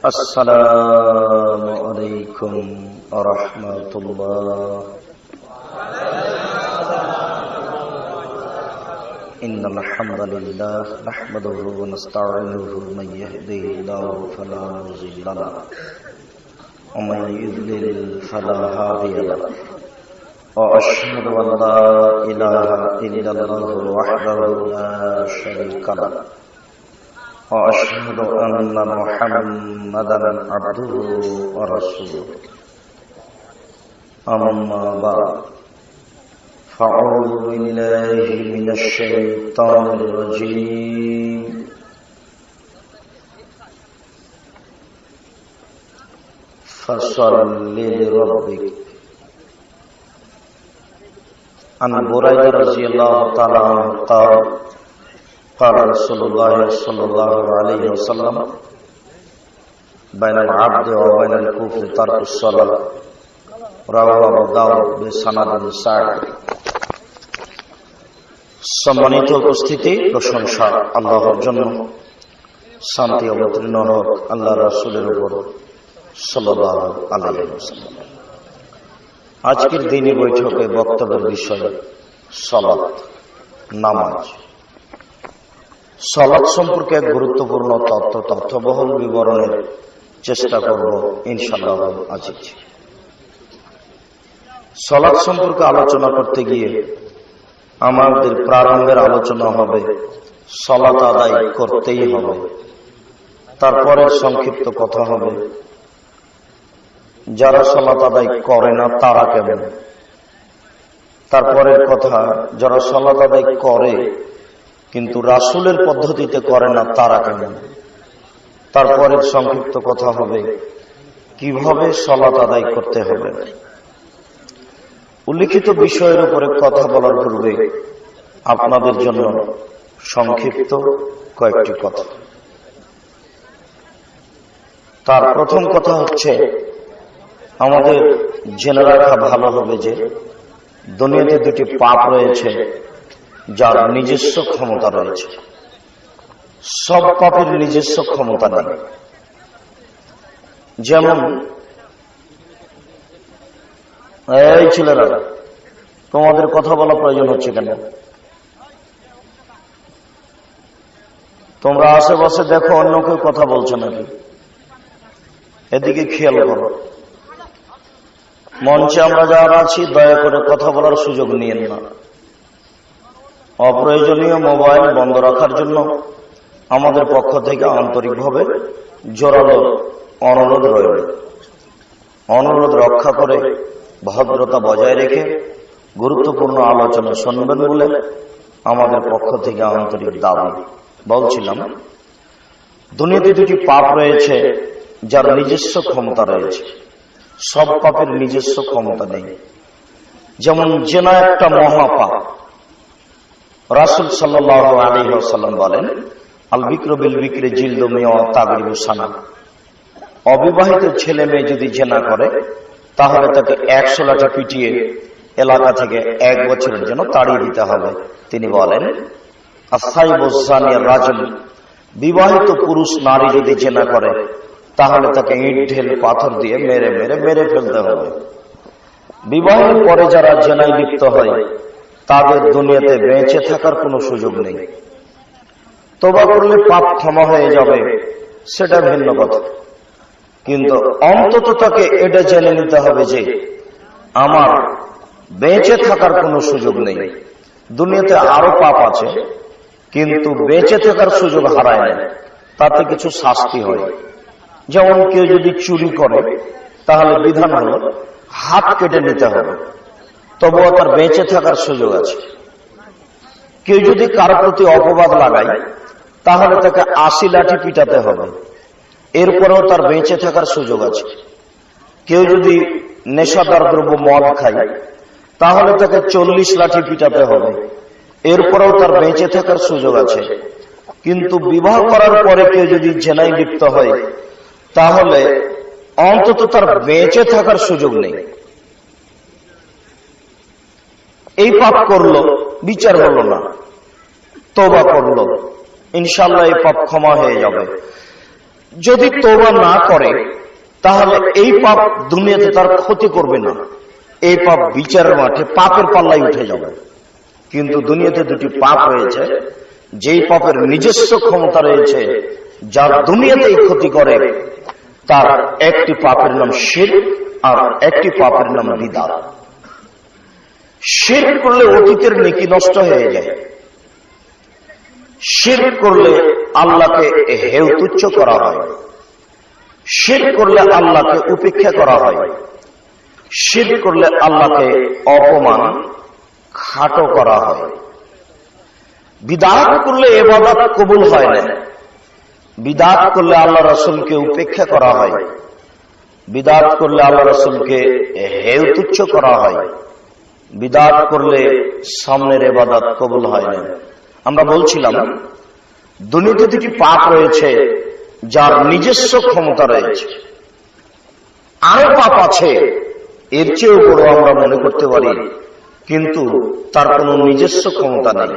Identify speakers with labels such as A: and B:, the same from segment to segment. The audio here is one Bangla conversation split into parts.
A: Assalamu alaikum warahmatullah. Innal hamdalillah nahmaduhu wa nasta'inuhu man yahdihillahu fala mudilla lahu wa man yudlil fala hadiya lahu. Wa ashhadu an la ilaha illallah wahdahu la sharika lahu. وأشهد أن محمدا عبده ورسوله أما بعد فأعوذ بالله من الشيطان الرجيم فصل لربك عن بريدة رضي الله تعالى عنه قال قال رسول الله صلى الله عليه وسلم بين العبد وبين الكفر ترك الصلاة رواه أبو داود بسند صحيح। সম্মানিত উপস্থিতি, প্রশংসা আল্লাহর জন্য, শান্তি অবতীর্ণ হোক আল্লাহ রাসূলের উপর সাল্লাল্লাহু আলাইহি ওয়াসাল্লাম। আজকের দিনী বৈঠকে বক্তব্যের বিষয় সালাত, নামাজ। সালাত সম্পর্কে এক গুরুত্বপূর্ণ তথ্যবহুল বিবরণের চেষ্টা করব ইনশাআল্লাহ আজিজ। সালাত সম্পর্কে আলোচনা করতে গিয়ে আমাদের প্রারম্ভের আলোচনা হবে সালাত আদায় করতেই হবে। তারপরে সংক্ষিপ্ত কথা হবে যারা সালাত আদায় করে না তারা কেমন। তারপরের কথা যারা সালাত আদায় করে কিন্তু রাসূলের পদ্ধতিতে করে না তারা কেমন। তারপরে সংক্ষিপ্ত কথা হবে কিভাবে সালাত আদায় করতে হবে। উল্লিখিত বিষয়ের উপরে কথা বলার পূর্বে আপনাদের জন্য সংক্ষিপ্ত কয়েকটি কথা। তার প্রথম কথা হচ্ছে আমাদের জেনে রাখা ভালো হবে যে দুনিয়াতে দুটি পাপ রয়েছে যার নিজস্ব ক্ষমতা রয়েছে। সব পাপের নিজস্ব ক্ষমতা নেই। যেমন এই ছেলেরা, তোমাদের কথা বলা প্রয়োজন হচ্ছে কেন? তোমরা আশেপাশে দেখো অন্য কেউ কথা বলছে নাকি? এদিকে খেয়াল করো। মঞ্চে আমরা যারা আছি দয়া করে কথা বলার সুযোগ নিয়েন না। অপ্রয়োজনীয় মোবাইল বন্ধ রাখার জন্য আমাদের পক্ষ থেকে আন্তরিকভাবে জোরালো অনুরোধ রইল। অনুরোধ রক্ষা করে ভদ্রতা বজায় রেখে গুরুত্বপূর্ণ আলোচনা শুনবেন বলে আমাদের পক্ষ থেকে আন্তরিক দাবি। বলছিলাম দুনিয়াতে দুটি পাপ রয়েছে যার নিজস্ব ক্ষমতা রয়েছে। সব পাপের নিজস্ব ক্ষমতা নেই। যেমন জিনা একটা মহাপাপ। রাসূল সাল্লাল্লাহু আলাইহি ওয়াসাল্লাম বলেন, আল বিকরু বিল বিকরি জিলদু মিয়া তাগরিবু সানা। অবিবাহিত ছেলে মেয়ে যদি জিনা করে তাহলে তাকে 100 লাঠি পিটিয়ে এলাকা থেকে 1 বছরের জন্য তাড়িয়ে দিতে হবে। তিনি বলেন, আসাইবুজ জানিয়া রাজুল, বিবাহিত পুরুষ নারী যদি জিনা করে তাহলে তাকে ইট ঢেল পাথর দিয়ে মেরে ফেলতে হবে। বিবাহের পরে যারা জিনায় লিপ্ত হয় তাদের দুনিয়াতে বেঁচে থাকার কোনো সুযোগ নেই। তওবা করলে পাপ ক্ষমা হয়ে যাবে সেটা ভিন্ন কথা, কিন্তু অন্তত তাকে এটা জেনে নিতে হবে যে আমার বেঁচে থাকার কোনো সুযোগ নেই। দুনিয়াতে আরো পাপ আছে কিন্তু বেঁচে থাকার সুযোগ হারায় না, তাতে কিছু শাস্তি হয়। যেমন কেউ যদি চুরি করে তাহলে বিধান হলো হাত কেটে নিতে হবে, তবুও তার বেঁচে থাকার সুযোগ আছে। কেউ যদি কারো প্রতি অপবাদ লাগায় তাহলে তাকে 80 লাঠি পিটাতে হবে, এরপরেও তার বেঁচে থাকার সুযোগ আছে। কেউ যদি নেশাদার দ্রব্য মদ খায় তাহলে তাকে 40 লাঠি পিটাতে হবে, এরপরেও তার বেঁচে থাকার সুযোগ আছে। কিন্তু বিবাহ করার পরে কেউ যদি জেনায় লিপ্ত হয় তাহলে অন্তত তার বেঁচে থাকার সুযোগ নেই। এই পাপ করলো, বিচার হলো না, তওবা করলো, ইনশাআল্লাহ এই পাপ ক্ষমা হয়ে যাবে। যদি তওবা না করে তাহলে এই পাপ দুনিয়াতে তার ক্ষতি করবে না, এই পাপ বিচারের মাঠে পাপের পাল্লায় উঠে যাবে। কিন্তু দুনিয়াতে দুটি পাপ রয়েছে, যেই পাপের নিজস্ব ক্ষমতা রয়েছে, যার দুনিয়াতেই ক্ষতি করে, তার একটি পাপের নাম শিরক আর একটি পাপের নাম বিদআত। শিরক করলে অতীতের নেকি নষ্ট হয়ে যায়, শিরক করলে আল্লাহকে হেয় তুচ্ছ করা হয়, শিরক করলে আল্লাহকে উপেক্ষা করা হয়, শিরক করলে আল্লাহকে অপমান খাটো করা হয়। বিদআত করলে ইবাদত কবুল হয় না, বিদআত করলে আল্লাহ রাসূলকে উপেক্ষা করা হয়, বিদআত করলে আল্লাহ রাসূলকে হেয় তুচ্ছ করা হয়, বিদআত করলে সামনের ইবাদত কবুল হয় না। আমরা বলছিলাম দুনিয়াতে দুটি পাপ রয়েছে যার নিজস্ব ক্ষমতা রয়েছে, আরো পাপ আছে এর চেয়েও বড় আমরা মনে করতে পারি, কিন্তু তার কোনো নিজস্ব ক্ষমতা নেই।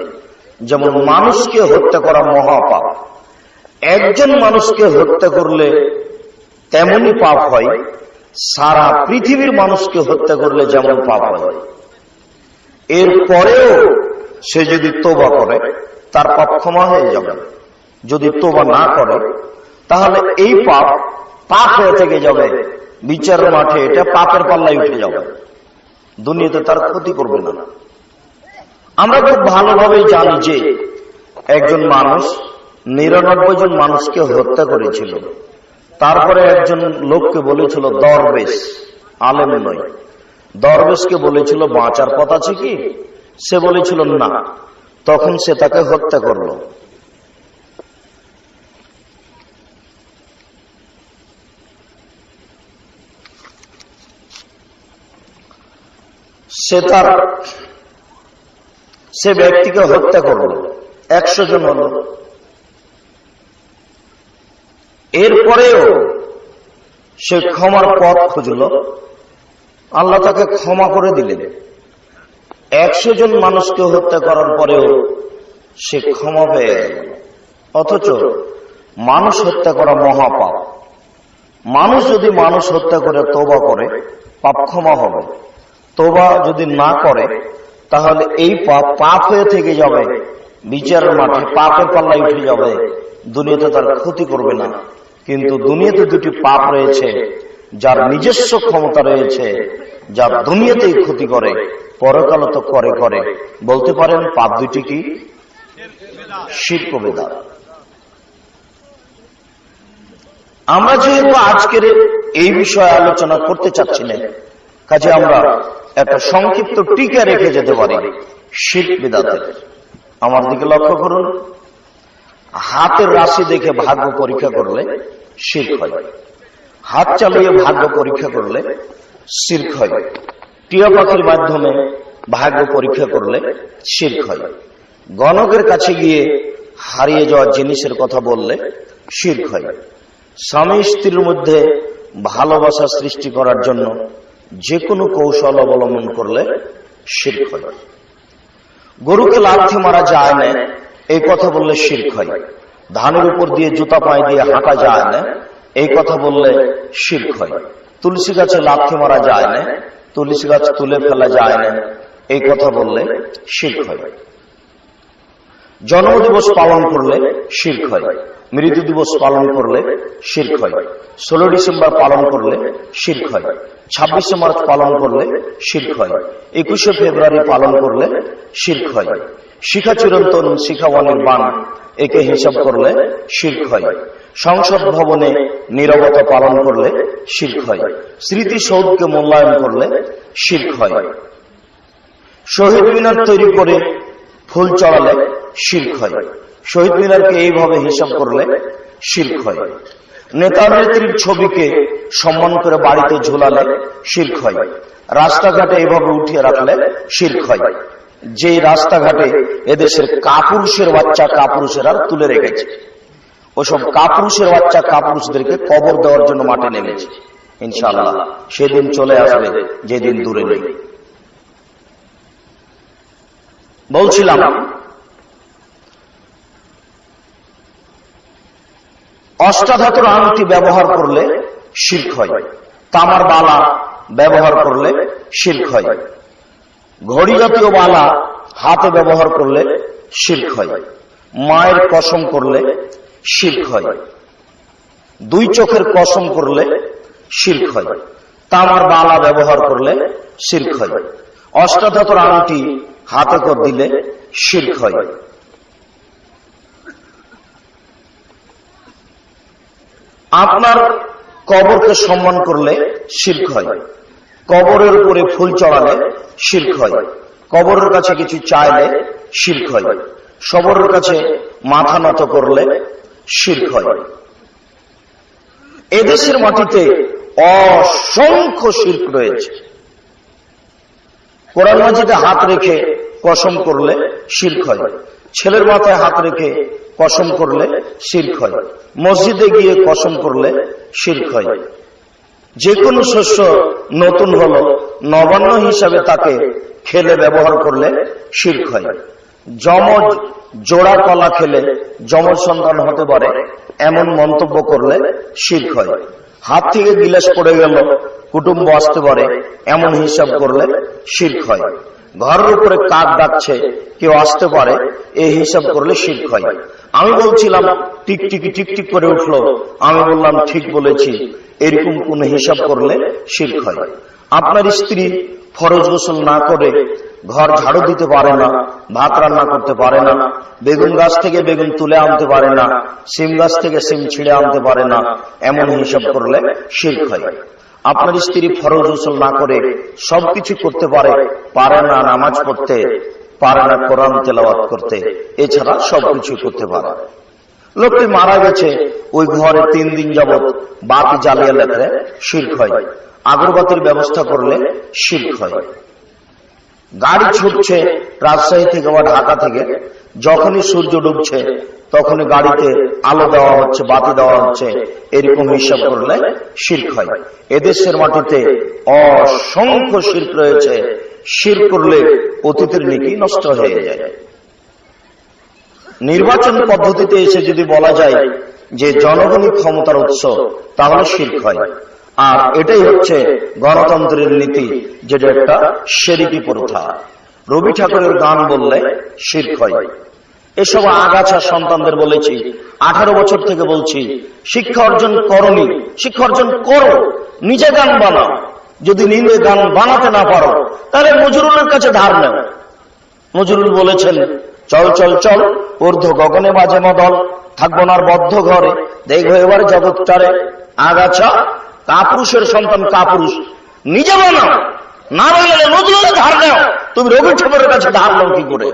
A: যেমন মানুষকে হত্যা করা মহাপাপ, একজন মানুষকে হত্যা করলে তেমনই পাপ হয়, সারা পৃথিবীর মানুষকে হত্যা করলে যেমন পাপ হয়। এরপরেও সে যদি তওবা করে তার পাপ ক্ষমা হয়ে যাবে। যদি তওবা না করে তাহলে এই পাপ পাপ হয়ে থেকে যাবে, বিচারের মাঠে এটা পাপের পাল্লায় উঠে যাবে, দুনিয়াতে তার ক্ষতি করবে না। আমরা খুব ভালোভাবেই জানি যে একজন মানুষ 99 জন মানুষকে হত্যা করেছিল, তারপরে একজন লোককে বলেছিল দরবেশ, আলেম নয়, দরবেশকে বলেছিল বাঁচার পথ আছে কি? সে বলেছিল না, তখন সে তাকে হত্যা করলো। সে ব্যক্তিকে হত্যা করলো, 100 জন হল। এরপরেও সে ক্ষমার পথ খুঁজল, আল্লাহ তাকে ক্ষমা করে দিলেন। 100 জন মানুষকে হত্যা করার পরেও সে ক্ষমা পেয়ে গেল। অথচ মানুষ হত্যা করা মহাপাপ। মানুষ যদি মানুষ হত্যা করে তওবা করে পাপ ক্ষমা হবে, তওবা যদি না করে তাহলে এই পাপ পাপ হয়ে থেকে যাবে, বিচারের মাঠে পাপের পাল্লায় উঠে যাবে, দুনিয়াতে তার ক্ষতি করবে না। কিন্তু দুনিয়াতে দুটি পাপ রয়েছে যার নিজস্ব ক্ষমতা রয়েছে, যার দুনিয়াতেই ক্ষতি করে, পরকালে তো করে করে। বলতে পারেন পাপ দুটি কি? শিরক ও বিদআত। আমরা যেহেতু আজকের এই বিষয়ে আলোচনা করতে চাচ্ছি না, কাজে আমরা একটা সংক্ষিপ্ত টিকা রেখে যেতে পারি শিরক বিদআতের। আমার দিকে লক্ষ্য করুন, হাতের রাশি দেখে ভাগ্য পরীক্ষা করলে শিরক হয়, হাত চালিয়ে ভাগ্য পরীক্ষা করলে শিরক হয়, টিয়া পাখির মাধ্যমে ভাগ্য পরীক্ষা করলে শিরক হয়, গণকের কাছে গিয়ে হারিয়ে যাওয়া জিনিসের কথা বললে শিরক হয়, স্বামী স্ত্রীর মধ্যে ভালোবাসা সৃষ্টি করার জন্য যে কোনো কৌশল অবলম্বন করলে শিরক হয়, গরুকে লাথি মারা যায় না এই কথা বললে শিরক হয়, ধানের উপর দিয়ে জুতা পায়ে দিয়ে হাঁটা যায় না এই কথা বললে শিরক হয়, তুলসী গাছে লাথি মারা যায় না, তুলসী গাছ তুলে ফেলা যায় না এই কথা বললে শিরক হয়, জন্মদিবস পালন করলে শিরক হয়, মৃত্যু দিবস পালন করলে শিরক হয়, 16 ডিসেম্বর পালন করলে শিরক হয়, 26শে মার্চ পালন করলে শিরক হয়, 21শে ফেব্রুয়ারি পালন করলে শিরক হয়, শিখা চিরন্তন শিখা অনির্বাণ একে হিসাব করলে শিরক হয়, সংসদ ভবনে নীরবতা পালন করলে শিরক হয়, স্মৃতিসৌধকে মূল্যায়ন করলে শিরক হয়, শহীদ মিনার তৈরি করে ফুল চড়ালে শিরক হয়, শহীদ মিনারকে এইভাবে হিসাব করলে শিরক হয়, নেতা নেত্রীর ছবিকে সম্মান করে বাড়িতে ঝোলালে শিরক হয়, রাস্তাঘাটে এইভাবে উঠিয়ে রাখলে শিরক হয়, যে রাস্তাঘাটে এদেশের কাপুরুষের বাচ্চা কাপুরুষেরা তুলে রেখেছে, ওসব কাপুরুষের বাচ্চা কাপুরুষদেরকে কবর দেওয়ার জন্য মাঠে নেমেছে। ইনশাআল্লাহ সেদিন চলে আসবে যেদিন দূরে নেই। বলছিলাম অষ্টাধাতুর আংটি ব্যবহার করলে শিরক হয়, তামার বালা ব্যবহার করলে শিরক হয়, ঘড়ি জাতীয় বালা হাতে ব্যবহার করলে শিরক হয়, মায়ের কসম করলে শিরক হয়, দুই চোখের কসম করলে শিরক হয়, তামার বালা ব্যবহার করলে শিরক হয়, অষ্টাধাতুর আংটি হাতে করে দিলে শিরক হয়। আপনার কবরকে সম্মান করলে শিরক হয়, কবরের উপরে ফুল চড়ালে শিরক হয়, কবরের কাছে কিছু চাইলে শিরক হয়, কবরের কাছে মাথা নত করলে শিরক হয়। এদেশের মাটিতে অসংখ্য শিরক রয়েছে। কোরআন মাজিদে হাত রেখে কসম করলে শিরক হয়, ছেলের মাথায় হাত রেখে কসম করলে শিরক হয়, মসজিদে গিয়ে কসম করলে শিরক হয়, যে কোনো শস্য নতুন হলো নবান্ন হিসাবে তাকে খেলে ব্যবহার করলে শিরক হয়, যমজ জোড়া কলা খেলে যমজ সন্তান হতে পারে এমন মন্তব্য করলে শিরক হয়, হাত থেকে গিলাস পড়ে গেল কুটুম্ব আসতে পারে এমন হিসাব করলে শিরক হয়, ঘরের উপরে কাক ডাকছে কেউ আসতে পারে এই হিসাব করলে শিরক হয়। আমি বলছিলাম টিকটিকি টিকটিক করে উঠলো, আমি বললাম ঠিক বলেছি, এরকম কোন হিসাব করলে শিরক হয়। আপনার স্ত্রী ফরজ গোসল না করে ঘর ঝাড়ু দিতে পারে না, ভাত রান্না করতে পারে না, বেগুন গাছ থেকে বেগুন তুলে আনতে পারে না, সিম গাছ থেকে সিম ছিঁড়ে আনতে পারে না, এমন হিসাব করলে শিরক হয়। আপনার স্ত্রী ফরজ গোসল না করে সবকিছু করতে পারে, পারে না নামাজ পড়তে, পারে না কোরআন তেলাওয়াত করতে, এছাড়া সবকিছু করতে পারে। লোকটি মারা গেছে, ওই ঘরে 3 দিন যাবৎ বাতি জ্বালিয়ে রাখলে শিরক হয়, আগরবাতির ব্যবস্থা করলে শিরক হয়। গাড়ি ছুটছে রাজশাহী থেকে বা ঢাকা থেকে, যখনই সূর্য ডুবছে তখনই গাড়িতে আলো দেওয়া হচ্ছে, বাতি দেওয়া হচ্ছে, এরকম হিসাব করলে শিরক হয়। এদেশের মাটিতে অসংখ্য শিরক রয়েছে, শিরক করলে অতীতের নেকি নষ্ট হয়ে যায়। নির্বাচন পদ্ধতিতে এসে যদি বলা যায় যে জনগণই ক্ষমতার উৎস, তাহলে শিরক হয়। আর এটাই হচ্ছে গণতন্ত্রের নীতি, যেটা একটা শিরকি প্রথা। রবি ঠাকুরের গান বললে শিরক হয়। এসব আগাছা সন্তানদের বলেছি, 18 বছর থেকে বলছি, শিক্ষা অর্জন করনি, শিক্ষা অর্জন করো, নিজে গান বানাও। যদি নিজে গান বানাতে না পারো তাহলে নজরুলের কাছে ধার নেও। নজরুল বলেছেন, চল চল চল ঊর্ধ্ব গগনে বাজে মদল, থাকবো না বদ্ধ ঘরে, দেখবো এবার জগৎটারে। আগাছা কাপুরুষের সন্তান, কাপুরুষ, নিজে বানাও, না বানালে নজরুলের ধার নেও। তুমি রবি ঠাকুরের কাছে ধার নাও কি করে?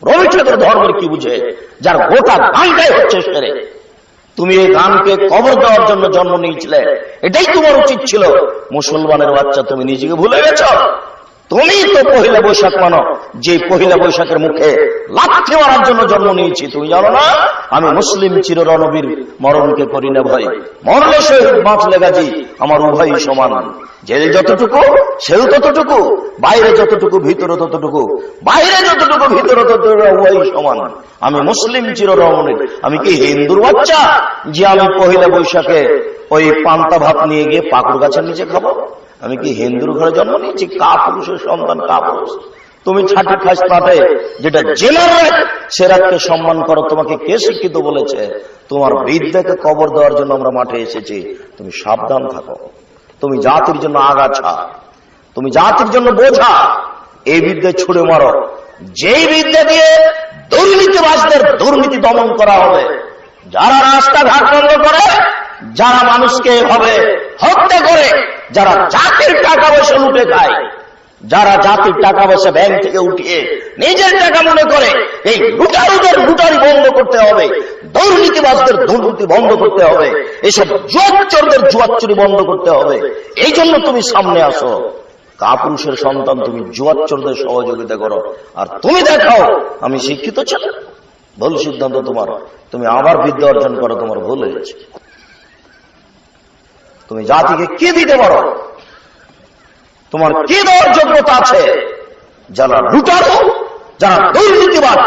A: রবি ঠাকুর ধর্মের কি বুঝে, যার গোটা গানটাই হচ্ছে সেরে। তুমি এই গানকে কবর দেওয়ার জন্য জন্ম নিয়েছিলে, এটাই তোমার উচিত ছিল। মুসলমানের বাচ্চা, তুমি নিজেকে ভুলে গেছ। তুমি তো পহিলা বৈশাখ মানো, যে পহিলা বৈশাখের মুখে লাথি মারার জন্য জন্ম নিয়েছি। তুমি জানো না আমি মুসলিম চির রণবীর, মরণকে করি না ভয়, মরলে শহীদ বাঁচলে গাজী, আমার উভয়ই সমান। জেল যতটুকু সেও ততটুকু, বাইরে যতটুকু ভিতরে ততটুকু, বাইরে যতটুকু ভিতরে ততটুকু, উভয়ই সমান। আমি মুসলিম চির রণবীর। আমি কি হিন্দুর বাচ্চা যে আমি পহিলা বৈশাখে ওই পান্তা ভাত নিয়ে গিয়ে পাকুড় গাছের নিচে খাবো? আমি কি হিন্দুর ঘরে জন্ম নিয়েছি? কাপুরুষের সন্তান, কাপুরুষ। তুমি ছাটি খাস পাঠে যেটা জেনার রাখ, সে রাতকে সম্মান করো। তোমাকে কে শিক্ষিত বলেছে? তোমার বিদ্যাকে কবর দেওয়ার জন্য আমরা মাঠে এসেছি। তুমি সাবধান থাকো। তুমি জাতির জন্য আগাছা, তুমি জাতির জন্য বোঝা। এই বিদ্যা ছুড়ে মারো, যেই বিদ্যা দিয়ে দুর্নীতিবাজদের দুর্নীতি দমন করা হবে। যারা রাস্তাঘাট বন্ধ করে, যারা মানুষকে এভাবে হত্যা করে, যারা জাতির টাকা পয়সা লুটে খায়, যারা জাতির টাকা পয়সা ব্যাংক থেকে উঠিয়ে নিজের টাকা মনে করে, এই লুটারুদের লুটারি বন্ধ করতে হবে, দুর্নীতিবাজদের দুর্নীতি বন্ধ করতে হবে, এসব জুয়াচোরদের জুয়াচুরি বন্ধ করতে হবে। এই জন্য তুমি সামনে আসো। কাপুরুষের সন্তান, তুমি জুয়াচোরদের সহযোগিতা করো, আর তুমি দেখাও আমি শিক্ষিত ছেলে। ভুল সিদ্ধান্ত তোমার। তুমি আবার বিদ্যা অর্জন করো, তোমার ভুল হয়েছে। তুমি জাতিকে কি দিতে পারো? তোমার কি দেওয়ার যোগ্যতা আছে? যারা লুটারো, যারা দুর্নীতিবাদ,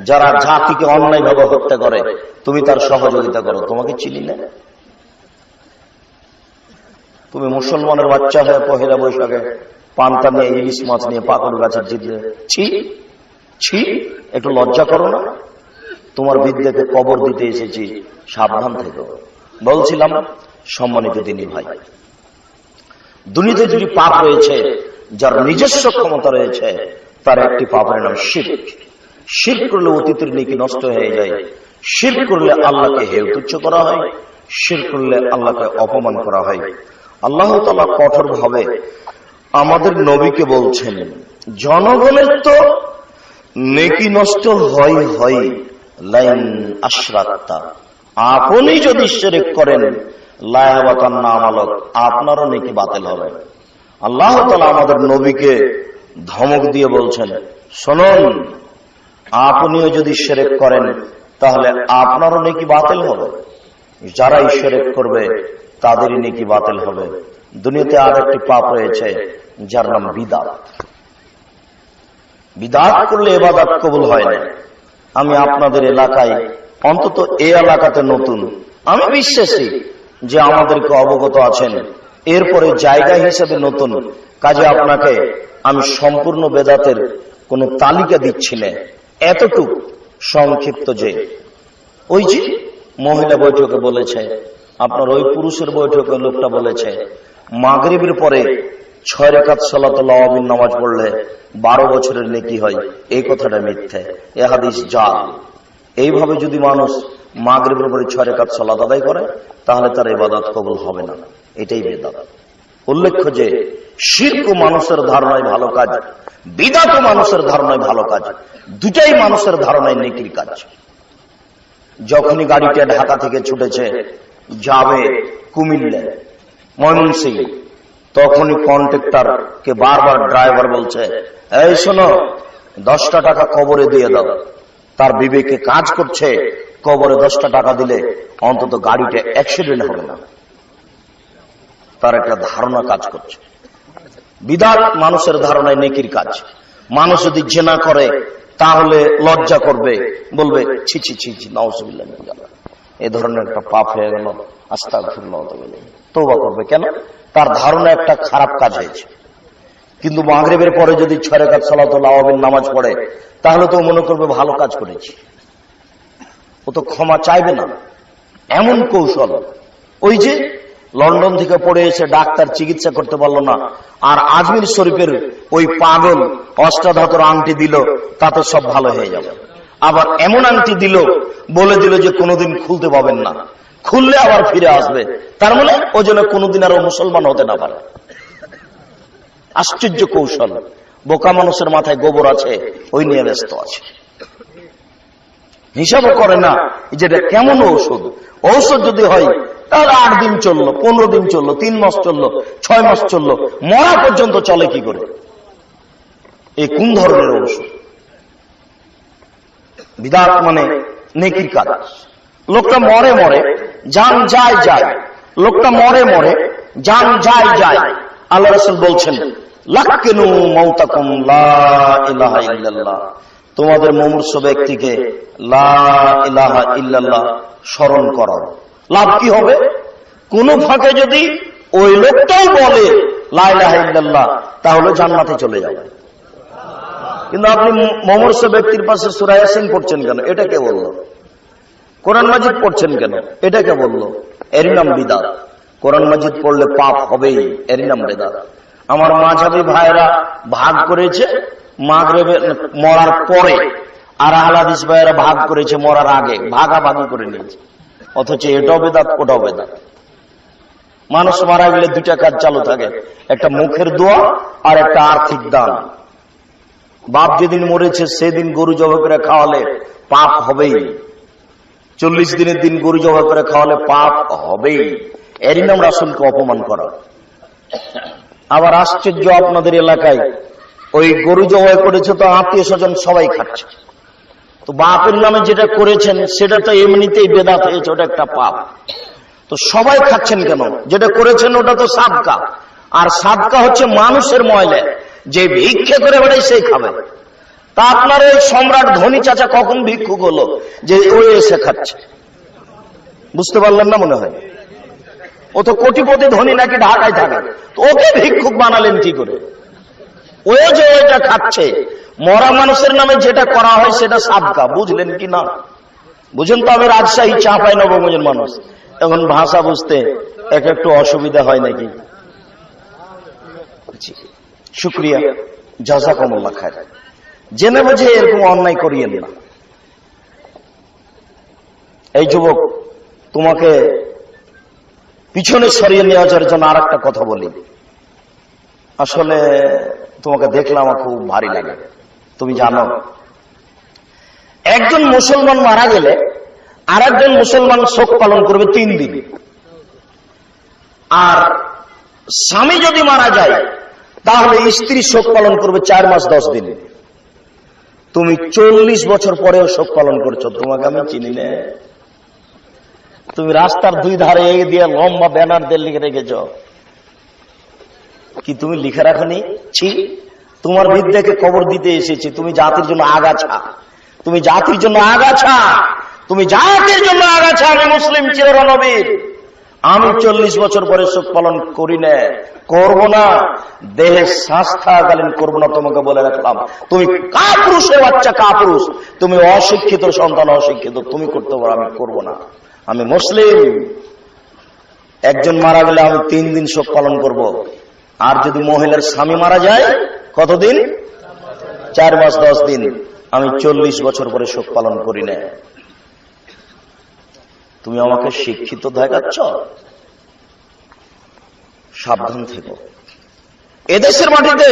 A: যারা জাতিকে অন্যায়ভাবে হত্যা করে তুমি তার সহযোগিতা করো। তোমাকে চিনি না? তুমি মুসলমানের বাচ্চা হয়ে পহেলা বৈশাখে পান্তা নিয়ে ইলিশ মাছ নিয়ে পাকড় গাছের জিতলে ছি ছি, একটু লজ্জা করো না? তোমার বিদ্যাকে কবর দিতে এসেছি, সাবধান থেকো। বলছিলাম সম্মানিত দিনী ভাই, দুনিয়াতে যদি পাপ রয়েছে, যার নিজস্ব ক্ষমতা রয়েছে, তার একটি পাপের নাম শিরক। শিরক করলে অতীতের নেকি নষ্ট হয়ে যায়। শিরক করলে আল্লাহকে হেয় তুচ্ছ করা হয়। শিরক করলে আল্লাহকে অপমান করা হয়। আল্লাহ তাআলা কঠোর ভাবে আমাদের নবীকে বলছেন, জনগণের তো নেকি নষ্ট হয় হয়, লাইন আশরাকতা, আপনি যদি শিরক করেন লায়াবাতান নামালক, আপনারও নেকি বাতিল হবে। আল্লাহ তাআলা আমাদের নবীকে ধমক দিয়ে বলছেন, শুনুন, আপনিও যদি শিরক করেন তাহলে আপনারও নেকি বাতিল হবে। যারাই শিরক করবে তাদেরই নেকি বাতিল হবে। দুনিয়াতে আর একটি পাপ রয়েছে যার নাম বিদআত। বিদআত করলে ইবাদত কবুল হয় না। আমি আপনাদের এলাকায়, অন্তত এই এলাকাতে নতুন, আমি বিশ্বাসী যে আমাদেরকে অবগত আছেন, এরপরে জায়গা হিসেবে নতুন, কাজে আপনাকে আমি সম্পূর্ণ বেদাতের কোন তালিকা দিচ্ছি না, এতটুক সংক্ষিপ্ত যে ওই যে মহিলা বৈঠকে বলেছে, আপনার ওই পুরুষের বৈঠকে লোকটা বলেছে মাগরিবের পরে 6 রাকাত সালাতুল আওয়াবিন নামাজ পড়লে 12 বছরের নেকি হয়, এই কথাটা মিথ্যে, এ হাদিস জাল। এইভাবে যদি মানুষ মাগরিবের পরে 6 রাকাত সালাত আদায় করে তাহলে তার ইবাদত কবুল হবে না, এটাই বেদাত। উল্লেখ্য যে শিরক মানুষের ধারণায় ভালো কাজ, বিদআত মানুষের ধারণায় ভালো কাজ, দুটাই মানুষের ধারণায় নেকির কাজ। যখনই গাড়িটা ঢাকা থেকে ছুটেছে যাবে কুমিল্লা, ময়মনসিংহ, তখনই কন্ট্রাক্টর কে বারবার ড্রাইভার বলছে, এই শোনো, 10টা টাকা কবরে দিয়ে দাও। তার বিবেকে কাজ করছে, কবরে 10টা টাকা দিলে অন্তত গাড়িটা অ্যাক্সিডেন্ট হবে না, তার একটা ধারণা কাজ করছে। বিদআত মানুষের ধারণায় নেকির কাজ। মানুষ যদি জিনা করে তাহলে লজ্জা করবে, বলবে ছি ছি ছি ছি, নাউজুবিল্লাহ, এই ধরনের একটা পাপ হয়ে গেল, আস্তাগফিরুল্লাহ, তওবা করবে। কেন? তার ধারণা একটা খারাপ কাজ হয়েছে। কিন্তু মাগরিবের পরে যদি 6 রাকাত সালাতুল আওয়াবিন নামাজ পড়ে তাহলে তো মনে করবে ভালো কাজ করেছি, ও তো ক্ষমা চাইবে না। এমন কৌশল। ওই যে লন্ডন থেকে পড়ে এসে ডাক্তার চিকিৎসা করতে পারলো না, আর আজমির শরীফের ওই পাগল অষ্টাধাতুর আংটি দিল, তাতে সব ভালো হয়ে যাবে। আবার এমন আংটি দিল, বলে দিল যে কোনোদিন খুলতে পাবেন না, খুললে আবার ফিরে আসবে, তার মানে ও যেন কোনোদিন আর মুসলমান হতে না পারে। আশ্চর্য কৌশল। বোকা মানুষের মাথায় গোবর আছে, ওই নিয়ে ব্যস্ত আছে, হিসাবও করে না যেটা কেমন ঔষধ। ঔষধ যদি হয় তাহলে 8 দিন চললো, 15 দিন চললো, 3 মাস চললো, 6 মাস চললো, মরা পর্যন্ত চলে কি করে? এই কোন ধরনের ঔষধ? বিদআত মানে নেকির কাজ। লোকটা মরে মরে, জান যায় যায়, লোকটা মরে মরে, জান যায় যায়। আল্লাহ রাসূল বলছেন, লাক্কিনু মাউতাকুম লা ইলাহা ইল্লাল্লাহ, তোমাদের মুমূর্ষ ব্যক্তিকে লা ইলাহা ইল্লাল্লাহ স্মরণ করো। লাভ কি হবে? কোন ফাঁকে যদি ওই লোকটাই বলে লা ইলাহা ইল্লাল্লাহ, তাহলে জান্নাতে চলে যাবে। কিন্তু আপনি মুমূর্ষ ব্যক্তির পাশে সূরা ইয়াসিন পড়ছেন কেন? এটা কে বলল? কোরআন মাজিদ পড়ছেন কেন? এটা কে বলল? এর নাম বিদআত। কোরআন মাজিদ পড়লে পাপ হবেই, এর নাম বিদআত। আমার মাযহাবী ভাইরা ভাগ করেছে মাগরিবে মরার পরে, আর আহলে হাদিস ভাইরা ভাগ করেছে মরার আগে, ভাগাভাগি করে নিয়েছে। অথচ এটাও বেদাত, ওটাও বেদাত। মানুষ মারা গেলে 2টা কাজ চালু থাকে, একটা মুখের দোয়া আর একটা আর্থিক দান। বাপ যেদিন মরেছে সেদিন গরু জবাই করে খাওয়ালে পাপ হবেই, 40 দিনের দিন গরু জবাই করে খাওয়ালে পাপ হবেই। এরই নাম রাসূলকে অপমান করা। আবার আশ্চর্য, আপনাদের এলাকায় ওই গরু জবাই করেছে তো আত্মীয় স্বজন সবাই খাচ্ছে, তো বাপের নামে যেটা করেছেন সেটা তো এমনিতেই বেদাত হয়েছে, ওটা একটা পাপ। তো সবাই খাচ্ছেন কেন? যেটা করেছেন ওটা তো সাদকা, আর সাদকা হচ্ছে মানুষের ময়লা, যে ভিক্ষা করে বেড়াই সেই খাবে। তা আপনার ওই সম্রাট ধনী চাচা কখন ভিক্ষুক হলো যে ও এসে খাচ্ছে? বুঝতে পারলেন না মনে হয়? ও তো কোটিপতি ধনী নাকি ঢাকায় থাকে, তো ওকে ভিক্ষুক বানালেন কি করে? ও যে ওইটা খাচ্ছে, মরা মানুষের নামে যেটা করা হয় সেটা সাদকা, বুঝলেন কি না? বুঝেন তো? আমি রাজশাহী চাঁপাই নবগঞ্জের মানুষ, এখন ভাষা বুঝতে একটু অসুবিধা হয় নাকি? শুক্রিয়া, জাযাকুমুল্লাহ খায়র। জেনে বুঝে এরকম অন্যায় করিয়েন না। এই যুবক, তোমাকে পিছনে সরিয়ে নেওয়ার জন্য আর একটা কথা বলি। আসলে তোমাকে দেখলে আমার খুব ভারী লাগে। তুমি জানো, একজন মুসলমান মারা গেলে আর একজন মুসলমান শোক পালন করবে 3 দিন, আর স্বামী যদি মারা যায় তাহলে স্ত্রী শোক পালন করবে 4 মাস 10 দিন। তুমি 40 বছর পরেও শোক পালন করছো। তোমাকে আমি চিনি না। তুমি রাস্তার 2 ধারে দিয়ে লম্বা ব্যানার দিয়ে লিখে রেখেছ, কি তুমি লিখে রাখনি? ছি, তোমার বিদ্যাকে কবর দিতে এসেছি। তুমি জাতির জন্য আগাছা, তুমি জাতির জন্য আগাছা, তুমি জাতির জন্য আগাছা। আমি মুসলিম চিরনবীর, আমি 40 বছর পরে শোক পালন করি না, করব না, দেহে শ্বাস থাকাকালীন করবো না। তোমাকে বলে রাখলাম, তুমি কাপুরুষের বাচ্চা, কাপুরুষ। তুমি অশিক্ষিত সন্তান, অশিক্ষিত। তুমি করতে পারো, আমি করব না। আমি মুসলিম। একজন মারা গেলে আমি 3 দিন শোক পালন করব। আর যদি মহিলার স্বামী মারা যায় কতদিন? 4 মাস 10 দিন। আমি 40 বছর পরে শোক পালন করি না। তুমি আমাকে শিক্ষিত দেখাচ্ছ? সাবধান থেকো। এদেশের মাটিতে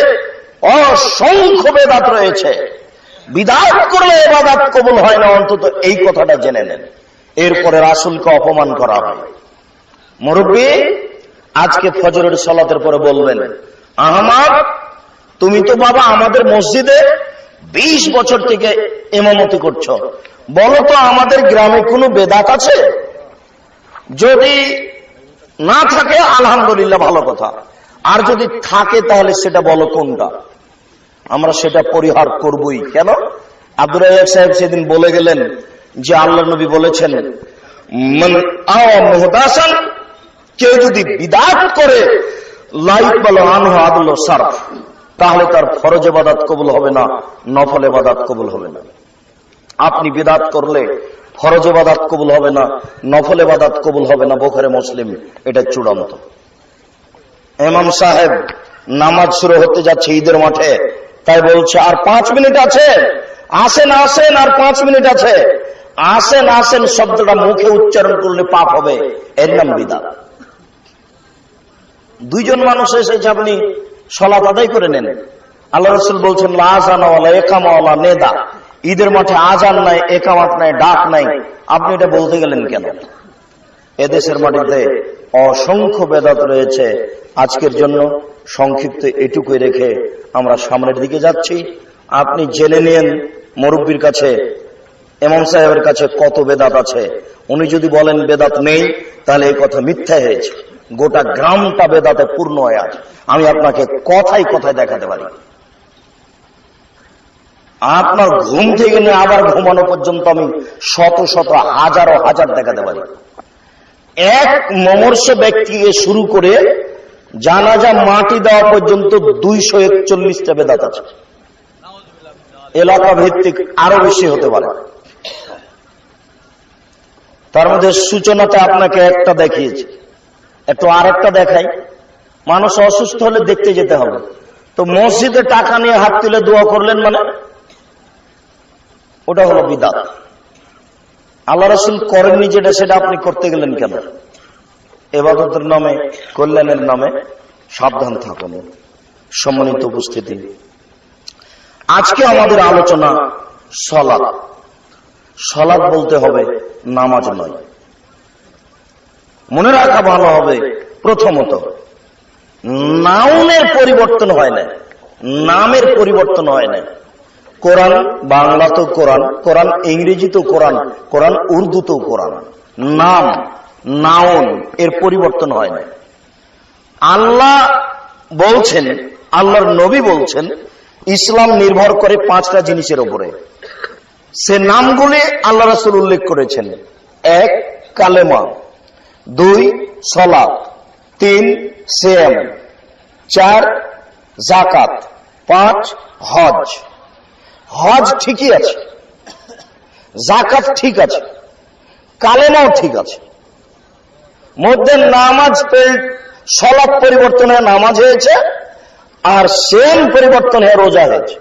A: অসংখ্য বেদাত রয়েছে। বিদাত করলে ইবাদত কবুল হয় না, অন্তত এই কথাটা জেনে নেন। এরপরে রাসূলকে অপমান করা হয়। মুরব্বী, আজকে ফজরের সালাতের পরে বলবেন, আহমদ, তুমি তো বাবা আমাদের মসজিদে 20 বছর থেকে ইমামতি করছো, বলো তো আমাদের গ্রামে কোনো বেদাত আছে? যদি না থাকে আলহামদুলিল্লাহ, ভালো কথা। আর যদি থাকে তাহলে সেটা বলো কোনটা, আমরা সেটা পরিহার করবই। কেন? আব্দুর রাজ্জাক সাহেব সেদিন বলে গেলেন যে আল্লাহর নবী বলেছেন, মান আওয়া মুহদাসান, কেউ যদি বিদআত করে লা ইকবালু আনহু আদলু সারফ, তাহলে তার ফরজ ইবাদত কবুল হবে না, নফল ইবাদত কবুল হবে না। আপনি বিদআত করলে ফরজ ইবাদত কবুল হবে না, নফল ইবাদত কবুল হবে না। বুখারী মুসলিম, এটা চূড়ান্ত। ইমাম সাহেব নামাজ শুরু হতে যাচ্ছে ঈদের মাঠে, তাই বলছে আর 5 মিনিট আছে, আসেন আসেন, আর 5 মিনিট আছে। আসেন আসেন শব্দটা মুখে উচ্চারণ করলে পাপ হবে, এর নাম বিদআত। 2 জন মানুষ এসেছে, আপনি সালাত আদায় করে নেন। আল্লাহ রাসূল বলছেন, লা আযানা ওয়ালা ইকামা ওয়ালা নিদা, ঈদের মাঠে আজান নাই, একামাত নাই, ডাক নাই। আপনি এটা বলতে গেলেন কেন? এদেশের মাটিতে অসংখ্য বেদাত রয়েছে। আজকের জন্য সংক্ষিপ্ত এটুকুই রেখে আমরা সামনের দিকে যাচ্ছি। আপনি জেনে নিন মুরব্বির কাছে, ইমাম সাহেবের কাছে কত বেদাত আছে। উনি যদি বলেন বেদাত নেই, তাহলে এই কথা মিথ্যা হয়েছে। গোটা গ্রামটা বেদাতে পূর্ণ হয়ে আছে। আমি আপনাকে কথায় কথায় দেখাতে পারি। আপনার ঘুম থেকে নিয়ে আবার ঘুমানো পর্যন্ত আমি শত শত হাজারো হাজার দেখাতে পারি। এক মমর্ষ ব্যক্তিকে শুরু করে জানাজা মাটি দেওয়া পর্যন্ত 241টা বেদাত আছে। এলাকা ভিত্তিক আরো বেশি হতে পারে। তার মধ্যে সূচনাতে আপনাকে একটা দেখিয়েছি, একটু আরেকটা দেখাই। মানুষ অসুস্থ হলে দেখতে যেতে হবে, তো মসজিদে টাকা নিয়ে হাত তুলে দোয়া করলেন, মানে ওটা হলো বিদআত। আল্লাহ রাসূল করেননি যেটা, সেটা আপনি করতে গেলেন কেন? ইবাদতের নামে, কল্যাণের নামে সাবধান থাকুন। সম্মানিত উপস্থিতি, আজকে আমাদের আলোচনা সালাত। সালাত বলতে হবে নামাজ নয়। মনে রাখা ভালো হবে, প্রথমত নাউনের পরিবর্তন হয় না, নামের পরিবর্তন হয় না। কোরআন বাংলা তো কোরআন, কোরআন ইংরেজি তো কোরআন, কোরআন উর্দু তো কোরআন। নাম, নাউন, এর পরিবর্তন হয় না। আল্লাহ বলছেন, আল্লাহর নবী বলছেন ইসলাম নির্ভর করে 5টা জিনিসের উপরে। সে নামগুলি আল্লাহ রাসূল উল্লেখ করেছেন। 1 কালেমা, 2 সালাত, 3 সিয়াম, 4 যাকাত, 5 হজ। হজ ঠিকই আছে, যাকাত ঠিক আছে, কালেমাও ঠিক আছে। মধ্যে নামাজ সালাত পরিবর্তন হয়ে নামাজ হয়েছে, আর সিয়াম পরিবর্তন হয়ে রোজা হয়েছে।